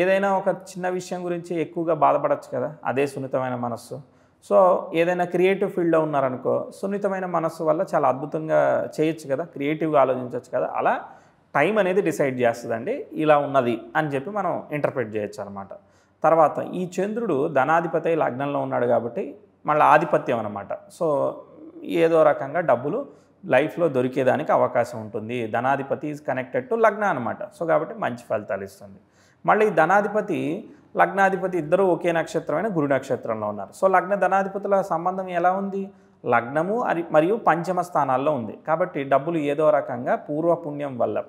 ఏదైనా ఒక చిన్న విషయం గురించి ఎక్కువగా బాధపడచ్చు కదా, అదే సున్నితమైన మనస్సు. సో ఏదైనా క్రియేటివ్ ఫీల్డ్లో ఉన్నారనుకో, సున్నితమైన మనస్సు వల్ల చాలా అద్భుతంగా చేయొచ్చు కదా, క్రియేటివ్గా ఆలోచించవచ్చు కదా. అలా టైం అనేది డిసైడ్ చేస్తుందండి, ఇలా ఉన్నది అని చెప్పి మనం ఇంటర్ప్రిట్ చేయొచ్చు అనమాట. తర్వాత ఈ చంద్రుడు ధనాధిపతి లగ్నంలో ఉన్నాడు కాబట్టి మళ్ళీ ఆధిపత్యం అనమాట. సో ఏదో రకంగా డబ్బులు లైఫ్లో దొరికేదానికి అవకాశం ఉంటుంది. ధనాధిపతి ఈజ్ కనెక్టెడ్ టు లగ్న అనమాట. సో కాబట్టి మంచి ఫలితాలు ఇస్తుంది. మళ్ళీ ధనాధిపతి లగ్నాధిపతి ఇద్దరు ఒకే నక్షత్రమైన గురు నక్షత్రంలో ఉన్నారు. సో లగ్న ధనాధిపతుల సంబంధం ఎలా ఉంది? లగ్నము మరియు పంచమ స్థానాల్లో ఉంది. కాబట్టి డబ్బులు ఏదో రకంగా పూర్వపుణ్యం వల్ల,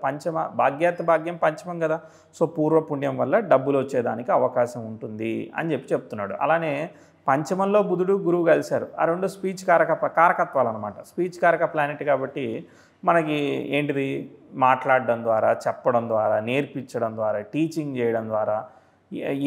భాగ్యాత్ భాగ్యం పంచమం కదా, సో పూర్వపుణ్యం వల్ల డబ్బులు వచ్చేదానికి అవకాశం ఉంటుంది అని చెప్తున్నాడు. అలానే పంచమంలో బుధుడు గురువు కలిశారు. ఆ రెండు స్పీచ్ కారకత్వాలు అనమాట. స్పీచ్ కారక ప్లానెట్ కాబట్టి మనకి ఏంటిది, మాట్లాడడం ద్వారా, చెప్పడం ద్వారా, నేర్పించడం ద్వారా, టీచింగ్ చేయడం ద్వారా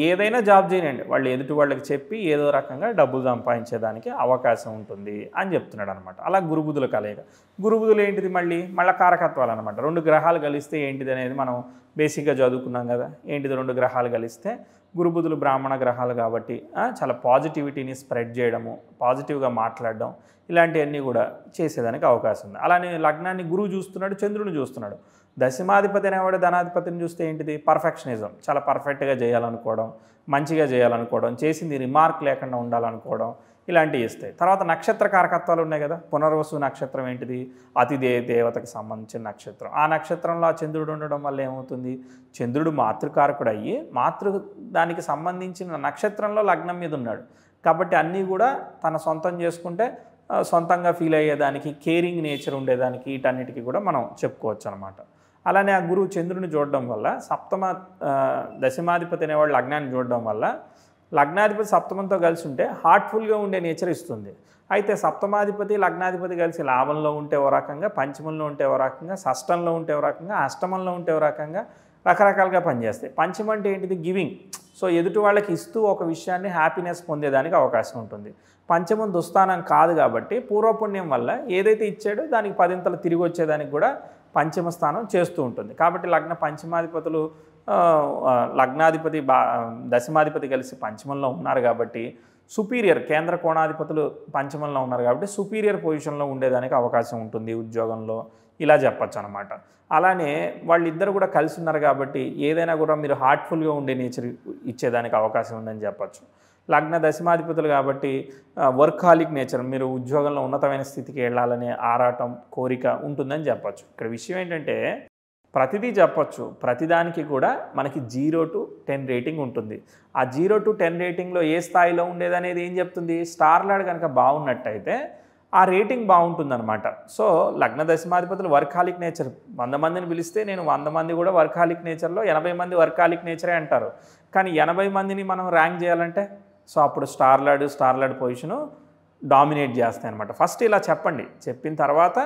ఏదైనా జాబ్ చేయనండి వాళ్ళు ఎదుటి వాళ్ళకి చెప్పి ఏదో రకంగా డబ్బులు సంపాదించేదానికి అవకాశం ఉంటుంది అని చెప్తున్నాడు అనమాట. అలా గురుబుధుల కలయిక. గురుబుధులు ఏంటిది, మళ్ళీ కారకత్వాలు అనమాట. రెండు గ్రహాలు కలిస్తే ఏంటిది అనేది మనం బేసిక్గా చదువుకున్నాం కదా. ఏంటిది, రెండు గ్రహాలు కలిస్తే గురుబుధులు బ్రాహ్మణ గ్రహాలు కాబట్టి చాలా పాజిటివిటీని స్ప్రెడ్ చేయడము, పాజిటివ్గా మాట్లాడడం, ఇలాంటివన్నీ కూడా చేసేదానికి అవకాశం ఉంది. అలానే లగ్నాన్ని గురువు చూస్తున్నాడు, చంద్రుని చూస్తున్నాడు. దశమాధిపతి అనేవాడు ధనాధిపతిని చూస్తే ఏంటిది, పర్ఫెక్షనిజం, చాలా పర్ఫెక్ట్గా చేయాలనుకోవడం, మంచిగా చేయాలనుకోవడం, చేసింది రిమార్క్ లేకుండా ఉండాలనుకోవడం, ఇలాంటివి ఇస్తాయి. తర్వాత నక్షత్ర కారకత్వాలు ఉన్నాయి కదా. పునర్వసు నక్షత్రం ఏంటిది, దేవతకు సంబంధించిన నక్షత్రం. ఆ నక్షత్రంలో ఆ చంద్రుడు ఉండడం వల్ల ఏమవుతుంది, చంద్రుడు మాతృకారకుడు అయ్యి దానికి సంబంధించిన నక్షత్రంలో లగ్నం మీద ఉన్నాడు కాబట్టి అన్నీ కూడా తన సొంతం చేసుకుంటే సొంతంగా ఫీల్ అయ్యేదానికి, కేరింగ్ నేచర్ ఉండేదానికి, వీటన్నిటికీ కూడా మనం చెప్పుకోవచ్చు అనమాట. అలానే ఆ గురువు చంద్రుని చూడడం వల్ల దశమాధిపతి అనేవాడు లగ్నాన్ని చూడడం వల్ల లగ్నాధిపతి సప్తమంతో కలిసి ఉంటే హార్ట్ఫుల్గా ఉండే నేచర్ ఇస్తుంది. అయితే సప్తమాధిపతి లగ్నాధిపతి కలిసి లాభంలో ఉంటే ఓ రకంగా, పంచమంలో ఉంటే ఓ రకంగా, షష్టంలో ఉంటే ఓ రకంగా, అష్టమంలో ఉంటే ఓ రకంగా రకరకాలుగా పనిచేస్తాయి. పంచమం అంటే ఏంటిది, గివింగ్. సో ఎదుటి వాళ్ళకి ఇస్తూ ఒక విషయాన్ని హ్యాపీనెస్ పొందేదానికి అవకాశం ఉంటుంది. పంచమం దుస్థానం కాదు కాబట్టి పూర్వపుణ్యం వల్ల ఏదైతే ఇచ్చాడో దానికి 10 తిరిగి వచ్చేదానికి కూడా పంచమ స్థానం చేస్తూ ఉంటుంది. కాబట్టి పంచమాధిపతులు లగ్నాధిపతి దశమాధిపతి కలిసి పంచమంలో ఉన్నారు కాబట్టి సుపీరియర్, కేంద్ర కోణాధిపతులు పంచమంలో ఉన్నారు కాబట్టి సుపీరియర్ పొజిషన్లో ఉండేదానికి అవకాశం ఉంటుంది ఉద్యోగంలో, ఇలా చెప్పచ్చు అనమాట. అలానే వాళ్ళిద్దరు కూడా కలిసి ఉన్నారు కాబట్టి ఏదైనా కూడా మీరు హార్ట్ఫుల్గా ఉండే నేచర్ ఇచ్చేదానికి అవకాశం ఉందని చెప్పచ్చు. లగ్న దశమాధిపతులు కాబట్టి వర్కాలిక్ నేచర్, మీరు ఉద్యోగంలో ఉన్నతమైన స్థితికి వెళ్ళాలనే ఆరాటం, కోరిక ఉంటుందని చెప్పచ్చు. ఇక్కడ విషయం ఏంటంటే ప్రతిదీ చెప్పచ్చు, ప్రతిదానికి కూడా మనకి 0 to 10 రేటింగ్ ఉంటుంది. ఆ 0 to 10 రేటింగ్లో ఏ స్థాయిలో ఉండేదనేది ఏం చెప్తుంది, స్టార్ లార్డ్ కనుక బాగున్నట్టయితే ఆ రేటింగ్ బాగుంటుందన్నమాట. సో లగ్న దశమాధిపతులు వర్కాలిక్ నేచర్, 100 మందిని పిలిస్తే నేను 100 మంది కూడా వర్కాలిక్ నేచర్లో 80 మంది వర్కాలిక్ నేచరే అంటారు. కానీ 80 మందిని మనం ర్యాంక్ చేయాలంటే సో అప్పుడు స్టార్ లార్డ్ పొజిషను డామినేట్ చేస్తాయి అనమాట. ఫస్ట్ ఇలా చెప్పండి, చెప్పిన తర్వాత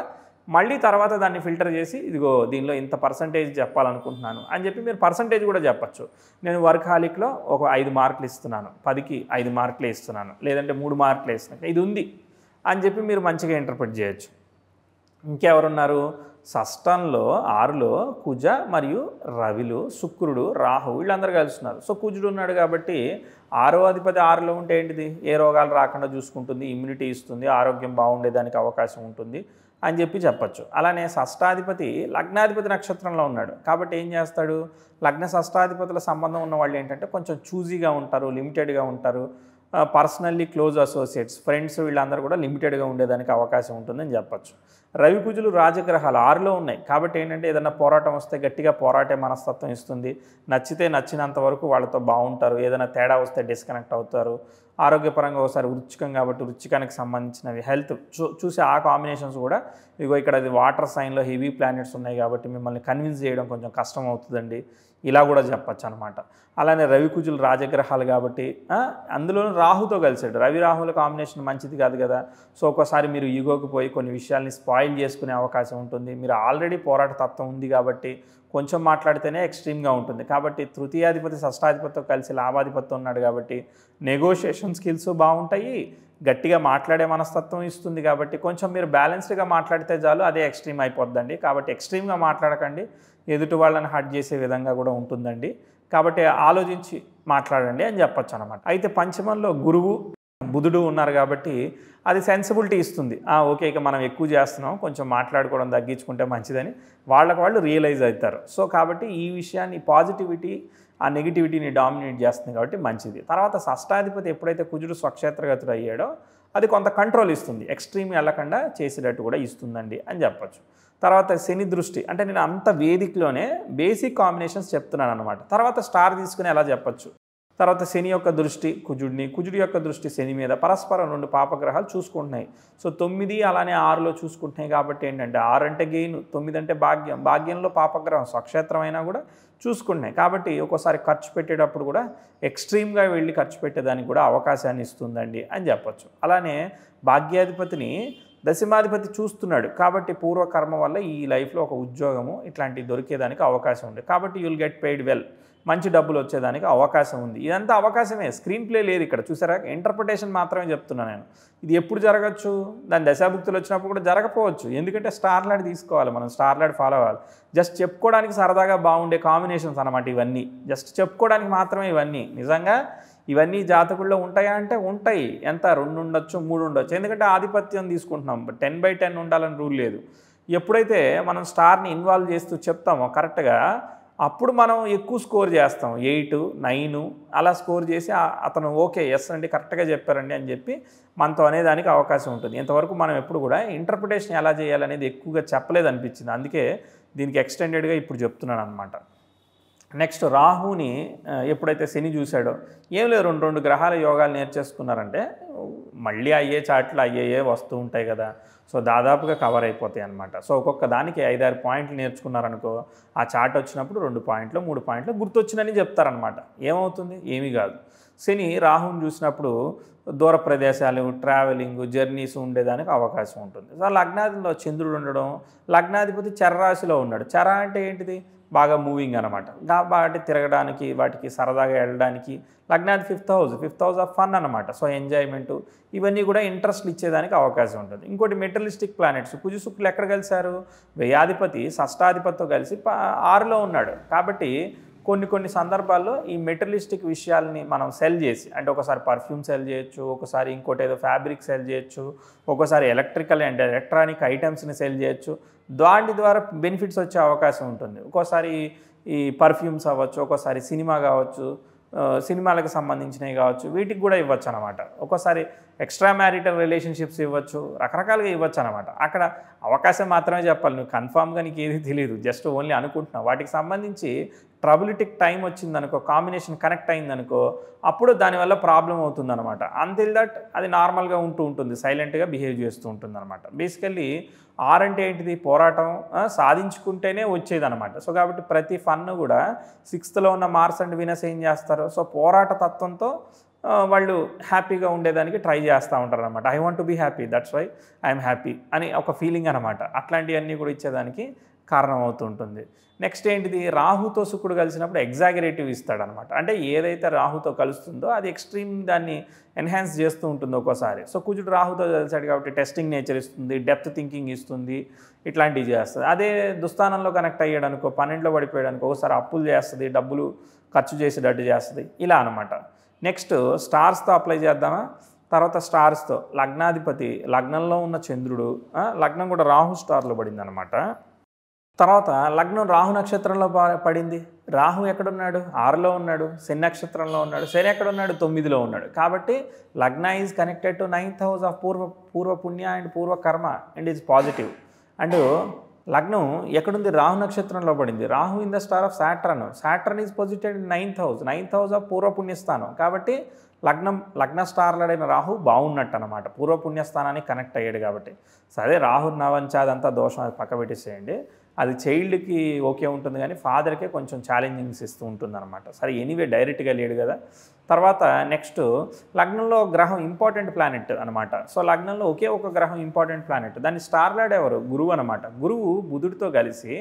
మళ్ళీ తర్వాత దాన్ని ఫిల్టర్ చేసి ఇదిగో దీనిలో ఇంత పర్సంటేజ్ చెప్పాలనుకుంటున్నాను అని చెప్పి మీరు పర్సంటేజ్ కూడా చెప్పచ్చు. నేను వర్కాలిక్లో ఒక 5 మార్కులు ఇస్తున్నాను, 10కి 5 మార్కులే ఇస్తున్నాను, లేదంటే 3 మార్కులే ఇస్తున్నాను, ఇది ఉంది అని చెప్పి మీరు మంచిగా ఇంటర్ప్రిట్ చేయొచ్చు. ఇంకెవరున్నారు, షష్టంలో 6లో కుజ మరియు రవిలు, శుక్రుడు, రాహు వీళ్ళందరూ కలుస్తున్నారు. సో కుజుడు ఉన్నాడు కాబట్టి 6వ అధిపతి 6లో ఉంటే ఏంటిది, ఏ రోగాలు రాకుండా చూసుకుంటుంది, ఇమ్యూనిటీ ఇస్తుంది, ఆరోగ్యం బాగుండేదానికి అవకాశం ఉంటుంది అని చెప్పి చెప్పచ్చు. అలానే షష్టాధిపతి లగ్నాధిపతి నక్షత్రంలో ఉన్నాడు కాబట్టి ఏం చేస్తాడు, లగ్న షష్టాధిపతుల సంబంధం ఉన్న వాళ్ళు ఏంటంటే కొంచెం చూజీగా ఉంటారు, లిమిటెడ్గా ఉంటారు, పర్సనల్లీ క్లోజ్ అసోసియేట్స్, ఫ్రెండ్స్ వీళ్ళందరూ కూడా లిమిటెడ్గా ఉండేదానికి అవకాశం ఉంటుందని చెప్పచ్చు. రవి కుజులు రాజగ్రహాలు 6లో ఉన్నాయి కాబట్టి ఏంటంటే ఏదైనా పోరాటం వస్తే గట్టిగా పోరాటే మనస్తత్వం ఇస్తుంది, నచ్చితే నచ్చినంత వరకు వాళ్ళతో బాగుంటారు, ఏదైనా తేడా వస్తే డిస్కనెక్ట్ అవుతారు. ఆరోగ్యపరంగా ఒకసారి వృచ్చికం కాబట్టి వృచ్చికానికి సంబంధించినవి హెల్త్ చూసి ఆ కాంబినేషన్స్ కూడా ఇగో ఇక్కడ అది వాటర్ సైన్లో హెవీ ప్లానెట్స్ ఉన్నాయి కాబట్టి మిమ్మల్ని కన్విన్స్ చేయడం కొంచెం కష్టం అవుతుందండి, ఇలా కూడా చెప్పచ్చు అనమాట. అలానే రవి కుజులు రాజగ్రహాలు కాబట్టి అందులోనూ రాహుతో కలిసాడు, రవి రాహుల కాంబినేషన్ మంచిది కాదు కదా. సో ఒక్కోసారి మీరు ఈగోకి పోయి కొన్ని విషయాల్ని స్పాయిల్ చేసుకునే అవకాశం ఉంటుంది. మీరు ఆల్రెడీ పోరాట తత్వం ఉంది కాబట్టి కొంచెం మాట్లాడితేనే ఎక్స్ట్రీమ్గా ఉంటుంది. కాబట్టి తృతీయాధిపతి షష్టాధిపతితో కలిసి లాభాధిపతితో ఉన్నాడు కాబట్టి నెగోషియేషన్ స్కిల్స్ బాగుంటాయి, గట్టిగా మాట్లాడే మనస్తత్వం ఇస్తుంది కాబట్టి కొంచెం మీరు బ్యాలెన్స్డ్గా మాట్లాడితే చాలు, అదే ఎక్స్ట్రీమ్ అయిపోద్దండి. కాబట్టి ఎక్స్ట్రీమ్గా మాట్లాడకండి, ఎదుటి వాళ్ళని హర్ట్ చేసే విధంగా కూడా ఉంటుందండి. కాబట్టి ఆలోచించి మాట్లాడండి అని చెప్పచ్చు అనమాట. అయితే పంచమంలో గురువు బుధుడు ఉన్నారు కాబట్టి అది సెన్సిబిలిటీ ఇస్తుంది. ఓకే ఇక మనం ఎక్కువ చేస్తున్నాం, కొంచెం మాట్లాడుకోవడం తగ్గించుకుంటే మంచిదని వాళ్ళకు వాళ్ళు రియలైజ్ అవుతారు. సో కాబట్టి ఈ విషయాన్ని పాజిటివిటీ ఆ నెగిటివిటీని డామినేట్ చేస్తుంది కాబట్టి మంచిది. తర్వాత షష్టాధిపతి ఎప్పుడైతే కుజుడు స్వక్షేత్రగతుడు అయ్యాడో అది కొంత కంట్రోల్ ఇస్తుంది, ఎక్స్ట్రీమ్ వెళ్ళకుండా చేసేటట్టు కూడా ఇస్తుందండి అని చెప్పచ్చు. తర్వాత శని దృష్టి, అంటే నేను అంత వేదికలోనే బేసిక్ కాంబినేషన్స్ చెప్తున్నాను అనమాట. తర్వాత స్టార్ తీసుకుని ఎలా చెప్పచ్చు, తర్వాత శని యొక్క దృష్టి కుజుడి యొక్క దృష్టి శని మీద పరస్పరం 2 పాపగ్రహాలు చూసుకుంటున్నాయి. సో 9 అలానే 6లో చూసుకుంటున్నాయి కాబట్టి ఏంటంటే 6 అంటే గెయిన్, 9 అంటే భాగ్యం, భాగ్యంలో పాపగ్రహం స్వక్షేత్రం అయినా కూడా చూసుకుంటున్నాయి. కాబట్టి ఒక్కోసారి ఖర్చు పెట్టేటప్పుడు కూడా ఎక్స్ట్రీమ్గా వెళ్ళి ఖర్చు పెట్టేదానికి కూడా అవకాశాన్ని ఇస్తుందండి అని చెప్పొచ్చు. అలానే భాగ్యాధిపతిని దశమాధిపతి చూస్తున్నాడు కాబట్టి పూర్వకర్మ వల్ల ఈ లైఫ్లో ఒక ఉద్యోగము ఇట్లాంటివి దొరికేదానికి అవకాశం ఉంది. కాబట్టి యుల్ గెట్ పెయిడ్ వెల్, మంచి డబ్బులు వచ్చేదానికి అవకాశం ఉంది. ఇదంతా అవకాశమే, స్క్రీన్ ప్లే లేదు ఇక్కడ. చూసారా, ఇంటర్ప్రిటేషన్ మాత్రమే చెప్తున్నాను నేను. ఇది ఎప్పుడు జరగచ్చు, దాని దశాభుక్తులు వచ్చినప్పుడు కూడా జరగకపోవచ్చు. ఎందుకంటే స్టార్ లాడ్ తీసుకోవాలి, మనం స్టార్ లాడ్ ఫాలో అవ్వాలి. జస్ట్ చెప్పుకోవడానికి సరదాగా బాగుండే కాంబినేషన్స్ అనమాట ఇవన్నీ. జస్ట్ చెప్పుకోవడానికి మాత్రమే ఇవన్నీ. నిజంగా ఇవన్నీ జాతకుల్లో ఉంటాయా అంటే ఉంటాయి. ఎంత 2 ఉండొచ్చు, 3 ఉండొచ్చు. ఎందుకంటే ఆధిపత్యం తీసుకుంటున్నాం, 10/10 ఉండాలని రూల్ లేదు. ఎప్పుడైతే మనం స్టార్ని ఇన్వాల్వ్ చేస్తూ చెప్తామో కరెక్ట్గా, అప్పుడు మనం ఎక్కువ స్కోర్ చేస్తాం. 8, 9 అలా స్కోర్ చేసి అతను ఓకే ఎస్ అండి కరెక్ట్గా చెప్పారండి అని చెప్పి మనతో అనేదానికి అవకాశం ఉంటుంది. ఇంతవరకు మనం ఎప్పుడు కూడా ఇంటర్ప్రిటేషన్ ఎలా చేయాలనేది ఎక్కువగా చెప్పలేదు అనిపించింది. అందుకే దీనికి ఎక్స్టెండెడ్గా ఇప్పుడు చెప్తున్నాను అనమాట. నెక్స్ట్ రాహుని ఎప్పుడైతే శని చూశాడో ఏం లేదు, 2 గ్రహాల యోగాలు నేర్చేసుకున్నారంటే మళ్ళీ అయ్యే చాట్లు అయ్యే వస్తూ ఉంటాయి కదా. సో దాదాపుగా కవర్ అయిపోతాయి అన్నమాట. సో ఒక్కొక్క దానికి 5-6 పాయింట్లు నేర్చుకున్నారనుకో, ఆ చార్ట్ వచ్చినప్పుడు 2 పాయింట్లు 3 పాయింట్లు గుర్తొచ్చినని చెప్తారనమాట. ఏమవుతుంది, ఏమీ కాదు. శని రాహుని చూసినప్పుడు దూర ప్రదేశాలు, ట్రావెలింగ్, జర్నీస్ ఉండేదానికి అవకాశం ఉంటుంది. సో లగ్నాధిలో చంద్రుడు ఉండడం, లగ్నాధిపతి చరరాశిలో ఉన్నాడు. చర అంటే ఏంటిది, బాగా మూవింగ్ అనమాట. వాటి తిరగడానికి, వాటికి సరదాగా వెళ్ళడానికి. లగ్నాది 5th హౌస్ ఆఫ్ ఫన్ అనమాట. సో ఎంజాయ్మెంటు, ఇవన్నీ కూడా ఇంట్రెస్ట్లు ఇచ్చేదానికి అవకాశం ఉంటుంది. ఇంకోటి మెటీరియలిస్టిక్ ప్లానెట్స్, కుజు శుక్రులు ఎక్కడ కలిశారు, వ్యయాధిపతి షష్టాధిపతితో కలిసి 6లో ఉన్నాడు. కాబట్టి కొన్ని సందర్భాల్లో ఈ మెటీరియలిస్టిక్ విషయాల్ని మనం సెల్ చేసి, అంటే ఒకసారి పర్ఫ్యూమ్ సెల్ చేయొచ్చు, ఒకసారి ఇంకోటి ఏదో ఫ్యాబ్రిక్ సెల్ చేయొచ్చు, ఒక్కోసారి ఎలక్ట్రికల్ అండ్ ఎలక్ట్రానిక్ ఐటమ్స్ని సెల్ చేయొచ్చు. దాని ద్వారా బెనిఫిట్స్ వచ్చే అవకాశం ఉంటుంది. ఒక్కోసారి ఈ పర్ఫ్యూమ్స్ అవ్వచ్చు, ఒక్కోసారి సినిమా కావచ్చు, సినిమాలకు సంబంధించినవి కావచ్చు, వీటికి కూడా ఇవ్వచ్చు అనమాట. ఒక్కోసారి ఎక్స్ట్రా మ్యారిటల్ రిలేషన్షిప్స్ ఇవ్వచ్చు, రకరకాలుగా ఇవ్వచ్చు అనమాట. అక్కడ అవకాశం మాత్రమే చెప్పాలి, నువ్వు కన్ఫామ్గా నీకు ఏది తెలియదు, జస్ట్ ఓన్లీ అనుకుంటున్నావు. వాటికి సంబంధించి ట్రబులిటిక్ టైం వచ్చిందనుకో, కాంబినేషన్ కనెక్ట్ అయిందనుకో, అప్పుడు దానివల్ల ప్రాబ్లం అవుతుందన్నమాట. అంటిల్ దట్ అది నార్మల్గా ఉంటుంది, సైలెంట్గా బిహేవ్ చేస్తూ ఉంటుంది అనమాట. బేసికల్లీ 6 అంటే ఏంటిది, పోరాటం సాధించుకుంటేనే వచ్చేదనమాట. సో కాబట్టి ప్రతి ఫన్ కూడా 6th ఉన్న మార్స్ అండ్ వీనస్ ఏం చేస్తారు, సో పోరాట తత్వంతో వాళ్ళు హ్యాపీగా ఉండేదానికి ట్రై చేస్తూ ఉంటారు అనమాట. I want to be happy, that's why I'm happy అని ఒక ఫీలింగ్ అనమాట. అట్లాంటివన్నీ కూడా ఇచ్చేదానికి కారణం అవుతుంటుంది. నెక్స్ట్ ఏంటిది, రాహుతో శుక్రుడు కలిసినప్పుడు ఎగ్జాగరేటివ్ ఇస్తాడనమాట. అంటే ఏదైతే రాహుతో కలుస్తుందో అది ఎక్స్ట్రీమ్ దాన్ని ఎన్హాన్స్ చేస్తూ ఉంటుంది ఒక్కోసారి. సో కుజుడు రాహుతో కలిసాడు కాబట్టి టెస్టింగ్ నేచర్ ఇస్తుంది, డెప్త్ థింకింగ్ ఇస్తుంది, ఇట్లాంటివి చేస్తుంది. అదే దుస్థానంలో కనెక్ట్ అయ్యాడు అనుకో, 12లో పడిపోయాడు అనుకో, ఒకసారి అప్పులు చేస్తుంది, డబ్బులు ఖర్చు చేసేటట్టు చేస్తుంది, ఇలా అనమాట. నెక్స్ట్ స్టార్స్తో అప్లై చేద్దామా. తర్వాత స్టార్స్తో లగ్నాధిపతి, లగ్నంలో ఉన్న చంద్రుడు, లగ్నం కూడా రాహు స్టార్లో పడింది అనమాట. తర్వాత లగ్నం రాహు నక్షత్రంలో పడింది. రాహు ఎక్కడున్నాడు, 6లో ఉన్నాడు. శని నక్షత్రంలో ఉన్నాడు. శని ఎక్కడున్నాడు, 9లో ఉన్నాడు. కాబట్టి లగ్న is connected to 9th house of పూర్వ పుణ్య అండ్ పూర్వ కర్మ అండ్ ఈజ్ పాజిటివ్. అండ్ లగ్నం ఎక్కడుంది, రాహు నక్షత్రంలో పడింది. Rahu in the star of Saturn is posited in 9th house of పూర్వ పుణ్యస్థానం. కాబట్టి లగ్న స్టార్లడైన రాహు బాగున్నట్టు అనమాట, పూర్వ పుణ్యస్థానానికి కనెక్ట్ అయ్యాడు కాబట్టి. సరే రాహు నవంచాదంతా దోషం, అది పక్క పెట్టేసేయండి. అది చైల్డ్కి ఓకే ఉంటుంది కానీ ఫాదర్కే కొంచెం ఛాలెంజింగ్స్ ఇస్తూ ఉంటుంది అనమాట. సరే ఎనీవే డైరెక్ట్గా లేడు కదా. తర్వాత నెక్స్ట్ లగ్నంలో గ్రహం ఇంపార్టెంట్ ప్లానెట్ అనమాట. సో లగ్నంలో ఒకే ఒక గ్రహం ఇంపార్టెంట్ ప్లానెట్, దాన్ని స్టార్లాడ్ ఎవరు, గురువు అనమాట. గురువు బుధుడితో కలిసి,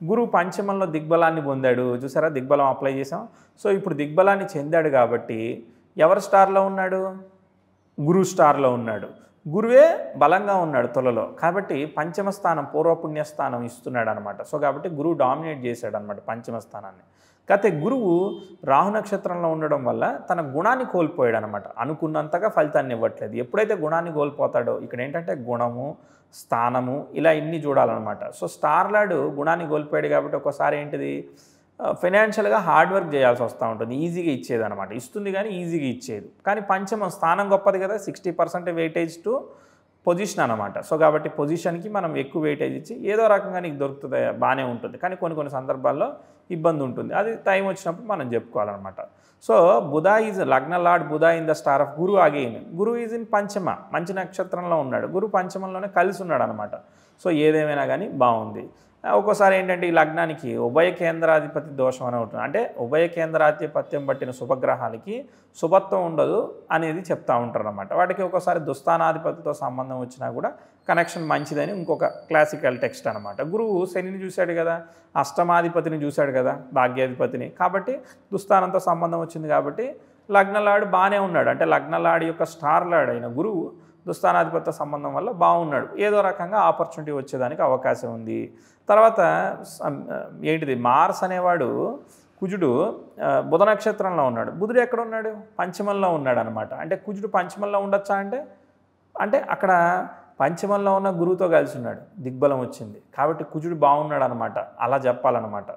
గురువు పంచమంలో దిగ్బలాన్ని పొందాడు. చూసారా, దిగ్బలం అప్లై చేసాం. సో ఇప్పుడు దిగ్బలాన్ని చెందాడు కాబట్టి ఎవరు స్టార్లో ఉన్నాడు, గురువు స్టార్లో ఉన్నాడు. గురువే బలంగా ఉన్నాడు తులలో, కాబట్టి పంచమ స్థానం పూర్వపుణ్యస్థానం ఇస్తున్నాడు అనమాట. సో కాబట్టి గురువు డామినేట్ చేశాడు అనమాట పంచమ స్థానాన్ని. కాకపోతే గురువు రాహు నక్షత్రంలో ఉండడం వల్ల తన గుణాన్ని కోల్పోయాడు అనమాట. అనుకున్నంతగా ఫలితాన్ని ఇవ్వట్లేదు. ఎప్పుడైతే గుణాన్ని కోల్పోతాడో, ఇక్కడ ఏంటంటే గుణము, స్థానము, ఇలా ఇన్ని చూడాలన్నమాట. సో స్టార్లాడు గుణాన్ని కోల్పోయాడు కాబట్టి ఒక్కోసారి ఏంటిది, ఫైనాన్షియల్గా హార్డ్ వర్క్ చేయాల్సి వస్తూ ఉంటుంది. ఈజీగా ఇచ్చేది అనమాట, ఇస్తుంది కానీ ఈజీగా ఇచ్చేది. కానీ పంచమం స్థానం గొప్పది కదా, 60% వెయిటేజ్ టు పొజిషన్ అనమాట. సో కాబట్టి పొజిషన్కి మనం ఎక్కువ వెయిటేజ్ ఇచ్చి ఏదో రకంగా నీకు దొరుకుతుంది బాగానే ఉంటుంది, కానీ కొన్ని సందర్భాల్లో ఇబ్బంది ఉంటుంది. అది టైం వచ్చినప్పుడు మనం చెప్పుకోవాలన్నమాట. సో బుధ ఈజ్ లగ్న lord Budha in the star of Guru again. Guru is in పంచమ, మంచి నక్షత్రంలో ఉన్నాడు. గురు పంచమంలోనే కలిసి ఉన్నాడు అనమాట. సో ఏదేమైనా కానీ బాగుంది. ఒక్కోసారి ఏంటంటే ఈ లగ్నానికి ఉభయ కేంద్రాధిపతి దోషం అని ఉంటుంది. అంటే ఉభయ కేంద్రాధిపత్యం పట్టిన శుభగ్రహాలకి శుభత్వం ఉండదు అనేది చెప్తూ ఉంటారు అన్నమాట. వాటికి ఒక్కోసారి దుస్థానాధిపతితో సంబంధం వచ్చినా కూడా కనెక్షన్ మంచిదని ఇంకొక క్లాసికల్ టెక్స్ట్ అనమాట. గురువు శనిని చూశాడు కదా, అష్టమాధిపతిని చూశాడు కదా, భాగ్యాధిపతిని, కాబట్టి దుస్థానంతో సంబంధం వచ్చింది కాబట్టి లగ్నలాడు బాగానే ఉన్నాడు. అంటే లగ్నలాడి యొక్క స్టార్ లాడ్ అయిన గురువు దుస్థానాధిపత్య సంబంధం వల్ల బాగున్నాడు. ఏదో రకంగా ఆపర్చునిటీ వచ్చేదానికి అవకాశం ఉంది. తర్వాత ఏంటిది మార్స్ అనేవాడు కుజుడు బుధ నక్షత్రంలో ఉన్నాడు. బుధుడు ఎక్కడ ఉన్నాడు? పంచమంలో ఉన్నాడు అనమాట. అంటే కుజుడు పంచమంలో ఉండొచ్చా అంటే అక్కడ పంచమంలో ఉన్న గురువుతో కలిసి ఉన్నాడు, దిగ్బలం వచ్చింది కాబట్టి కుజుడు బాగున్నాడు అనమాట, అలా చెప్పాలన్నమాట.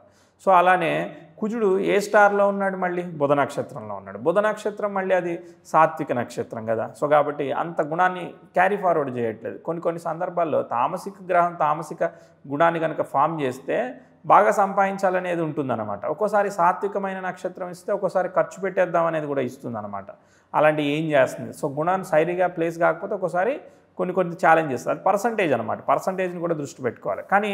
సో అలానే కుజుడు ఏ స్టార్లో ఉన్నాడు? మళ్ళీ బుధ నక్షత్రంలో ఉన్నాడు. బుధ నక్షత్రం మళ్ళీ అది సాత్విక నక్షత్రం కదా. సో కాబట్టి అంత గుణాన్ని క్యారీ ఫార్వర్డ్ చేయట్లేదు. కొన్ని సందర్భాల్లో తామసిక గ్రహం తామసిక గుణాన్ని కనుక ఫామ్ చేస్తే బాగా సంపాదించాలనేది ఉంటుందన్నమాట. ఒక్కోసారి సాత్వికమైన నక్షత్రం ఇస్తే ఒక్కోసారి ఖర్చు పెట్టేద్దాం అనేది కూడా ఇస్తుందన్నమాట. అలాంటి ఏం చేస్తుంది? సో గుణాన్ని సైరీగా ప్లేస్ కాకపోతే ఒక్కోసారి కొన్ని ఛాలెంజెస్, అది పర్సంటేజ్ అనమాట. పర్సంటేజ్ని కూడా దృష్టి పెట్టుకోవాలి. కానీ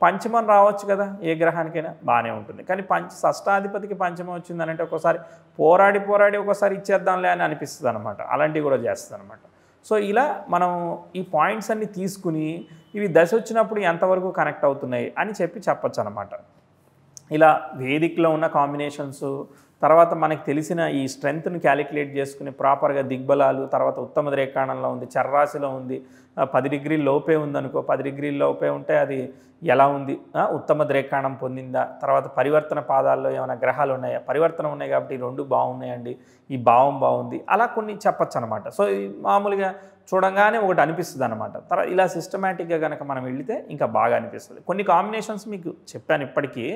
పంచమం రావచ్చు కదా, ఏ గ్రహానికైనా బాగానే ఉంటుంది. కానీ షష్టాధిపతికి పంచమం వచ్చిందని అంటే ఒక్కోసారి పోరాడి ఒక్కోసారి ఇచ్చేద్దాంలే అని అనిపిస్తుంది అనమాట. అలాంటివి కూడా చేస్తుంది అనమాట. సో ఇలా మనం ఈ పాయింట్స్ అన్నీ తీసుకుని ఇవి దశ వచ్చినప్పుడు ఎంతవరకు కనెక్ట్ అవుతున్నాయి అని చెప్పచ్చు అనమాట. ఇలా వేదికలో ఉన్న కాంబినేషన్స్, తర్వాత మనకు తెలిసిన ఈ స్ట్రెంగ్త్ని క్యాలిక్యులేట్ చేసుకుని ప్రాపర్గా దిగ్బలాలు, తర్వాత ఉత్తమ రేఖాణంలో ఉంది, చర్రాశిలో ఉంది, 10 డిగ్రీల లోపే ఉందనుకో, 10 డిగ్రీల లోపే ఉంటే అది ఎలా ఉంది, ఉత్తమ రేఖాణం పొందిందా, తర్వాత పరివర్తన పాదాల్లో ఏమైనా గ్రహాలు ఉన్నాయా, పరివర్తన ఉన్నాయి కాబట్టి ఈ 2 బాగున్నాయండి, ఈ భావం బాగుంది, అలా కొన్ని చెప్పచ్చు అనమాట. సో మామూలుగా చూడంగానే ఒకటి అనిపిస్తుంది అనమాట. తర్వాత ఇలా సిస్టమేటిక్గా కనుక మనం వెళితే ఇంకా బాగా అనిపిస్తుంది. కొన్ని కాంబినేషన్స్ మీకు చెప్పాను ఇప్పటికీ.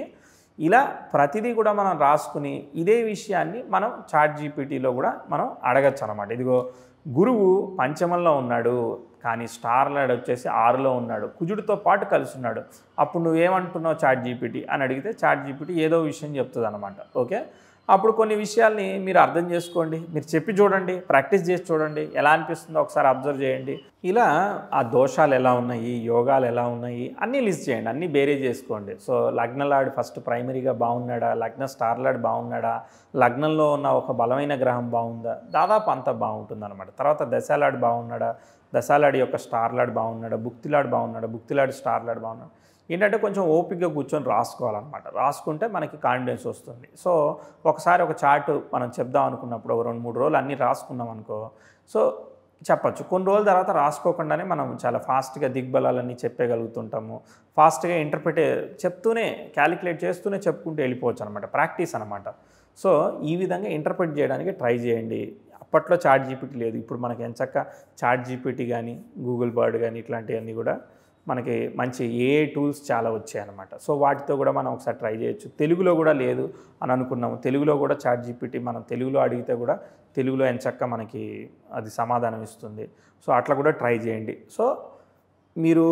ఇలా ప్రతిదీ కూడా మనం రాసుకుని ఇదే విషయాన్ని మనం చాట్ జీపీటీలో కూడా మనం అడగచ్చు అనమాట. ఇదిగో గురువు పంచమంలో ఉన్నాడు కానీ స్టార్ లాడ్ వచ్చేసి 6లో ఉన్నాడు, కుజుడితో పాటు కలిసి ఉన్నాడు, అప్పుడు నువ్వేమంటున్నావు చాట్ జీపీటీ అని అడిగితే చాట్ జీపీటీ ఏదో విషయం చెప్తుంది అనమాట. ఓకే, అప్పుడు కొన్ని విషయాల్ని మీరు అర్థం చేసుకోండి, మీరు చెప్పి చూడండి, ప్రాక్టీస్ చేసి చూడండి, ఎలా అనిపిస్తుందో ఒకసారి అబ్జర్వ్ చేయండి. ఇలా ఆ దోషాలు ఎలా ఉన్నాయి, యోగాలు ఎలా ఉన్నాయి అన్నీ లిస్ట్ చేయండి, అన్నీ బేరే చేసుకోండి. సో లగ్నలాడు ఫస్ట్ ప్రైమరీగా బాగున్నాడా, లగ్న స్టార్లాడ్ బాగున్నాడా, లగ్నంలో ఉన్న ఒక బలమైన గ్రహం బాగుందా, దాదాపు అంతా బాగుంటుంది అనమాట. తర్వాత దశాలాడు బాగున్నాడా, దశాలాడి యొక్క స్టార్లాడ్ బాగున్నాడా, భుక్తిలాడు బాగున్నాడా, భుక్తిలాడు స్టార్లాడ్ బాగున్నాడు. ఏంటంటే కొంచెం ఓపికగా కూర్చొని రాసుకోవాలన్నమాట. రాసుకుంటే మనకి కాన్ఫిడెన్స్ వస్తుంది. సో ఒకసారి ఒక చార్ట్ మనం చెప్దాం అనుకున్నప్పుడు ఒక 2-3 రోజులు అన్నీ రాసుకున్నాం అనుకో, సో చెప్పచ్చు. కొన్ని రోజుల తర్వాత రాసుకోకుండానే మనం చాలా ఫాస్ట్గా దిగ్బలాలన్నీ చెప్పగలుగుతుంటాము, ఫాస్ట్గా చెప్తూనే క్యాలిక్యులేట్ చేస్తూనే చెప్పుకుంటూ వెళ్ళిపోవచ్చు అనమాట. ప్రాక్టీస్ అనమాట. సో ఈ విధంగా ఇంటర్ప్రిట్ చేయడానికి ట్రై చేయండి. అప్పట్లో చాట్ జీపీటీ లేదు, ఇప్పుడు మనకి ఎంచక్క చాట్ జీపీటీ కానీ గూగుల్ బర్డ్ కానీ ఇట్లాంటివన్నీ కూడా మనకి మంచి ఏఐ టూల్స్ చాలా వచ్చాయన్నమాట. సో వాటితో కూడా మనం ఒకసారి ట్రై చేయొచ్చు. తెలుగులో కూడా లేదు అని అనుకున్నాము, తెలుగులో కూడా చాట్ జీపీటీ మనం తెలుగులో అడిగితే కూడా తెలుగులో ఎంచక్క మనకి అది సమాధానం ఇస్తుంది. సో అట్లా కూడా ట్రై చేయండి. సో మీరు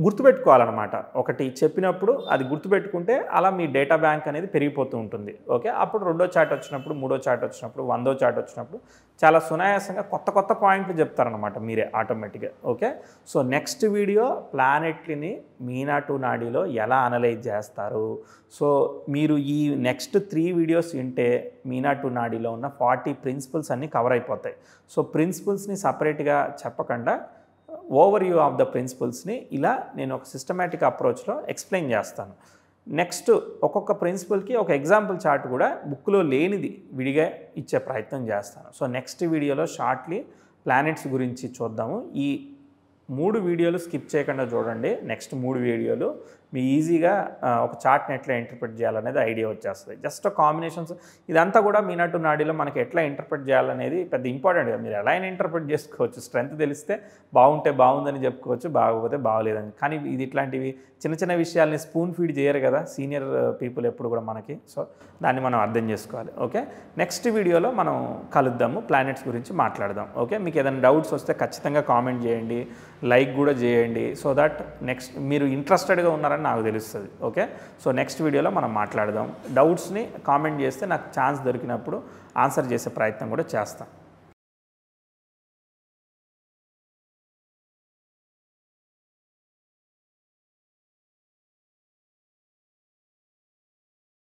గుర్తుపెట్టుకోవాలన్నమాట. ఒకటి చెప్పినప్పుడు అది గుర్తుపెట్టుకుంటే అలా మీ డేటా బ్యాంక్ అనేది పెరిగిపోతూ ఉంటుంది. ఓకే, అప్పుడు 2వ చాట్ వచ్చినప్పుడు, 3వ చాట్ వచ్చినప్పుడు, 100వ చాట్ వచ్చినప్పుడు చాలా సునాయాసంగా కొత్త పాయింట్లు చెప్తారనమాట మీరే ఆటోమేటిక్గా. ఓకే, సో నెక్స్ట్ వీడియో ప్లానెట్లని మీనా2 నాడీలో ఎలా అనలైజ్ చేస్తారు. సో మీరు ఈ నెక్స్ట్ 3 వీడియోస్ వింటే మీనా2 నాడీలో ఉన్న 40 ప్రిన్సిపల్స్ అన్నీ కవర్ అయిపోతాయి. సో ప్రిన్సిపల్స్ని సపరేట్గా చెప్పకుండా ఓవర్ వ్యూ ఆఫ్ ద ప్రిన్సిపల్స్ని ఇలా నేను ఒక సిస్టమేటిక్ అప్రోచ్లో ఎక్స్ప్లెయిన్ చేస్తాను. నెక్స్ట్ ఒక్కొక్క ప్రిన్సిపల్కి ఒక ఎగ్జాంపుల్ చార్ట్ కూడా బుక్లో లేనిది విడిగా ఇచ్చే ప్రయత్నం చేస్తాను. సో నెక్స్ట్ వీడియోలో షార్ట్లీ ప్లానెట్స్ గురించి చూద్దాము. ఈ 3 వీడియోలు స్కిప్ చేయకుండా చూడండి. నెక్స్ట్ 3 వీడియోలు మీ ఈజీగా ఒక చార్ట్ని ఎట్లా ఇంటర్ప్రిట్ చేయాలనేది ఐడియా వచ్చేస్తుంది. జస్ట్ కాంబినేషన్స్ ఇదంతా కూడా మీనా టు నాడీలో మనకి ఎట్లా ఇంటర్ప్రిట్ చేయాలనేది పెద్ద ఇంపార్టెంట్. మీరు ఎలా అయినా ఇంటర్ప్రిట్ చేసుకోవచ్చు. స్ట్రెంత్ తెలిస్తే బాగుంటే బాగుందని చెప్పుకోవచ్చు, బాగోకపోతే బాగోలేదని. కానీ ఇది ఇట్లాంటివి చిన్న చిన్న విషయాల్ని స్పూన్ ఫీడ్ చేయరు కదా సీనియర్ పీపుల్ ఎప్పుడు కూడా మనకి. సో దాన్ని మనం అర్థం చేసుకోవాలి. ఓకే, నెక్స్ట్ వీడియోలో మనం కలుద్దాము, ప్లానెట్స్ గురించి మాట్లాడదాం. ఓకే, మీకు ఏదైనా డౌట్స్ వస్తే ఖచ్చితంగా కామెంట్ చేయండి, లైక్ కూడా చేయండి. సో దట్ నెక్స్ట్ మీరు ఇంట్రెస్టెడ్గా ఉన్నారని నాకు తెలుస్తుంది. ఓకే, సో నెక్స్ట్ వీడియోలో మనం మాట్లాడదాం. డౌట్స్ని కామెంట్ చేస్తే నాకు ఛాన్స్ దొరికినప్పుడు ఆన్సర్ చేసే ప్రయత్నం కూడా చేస్తాను.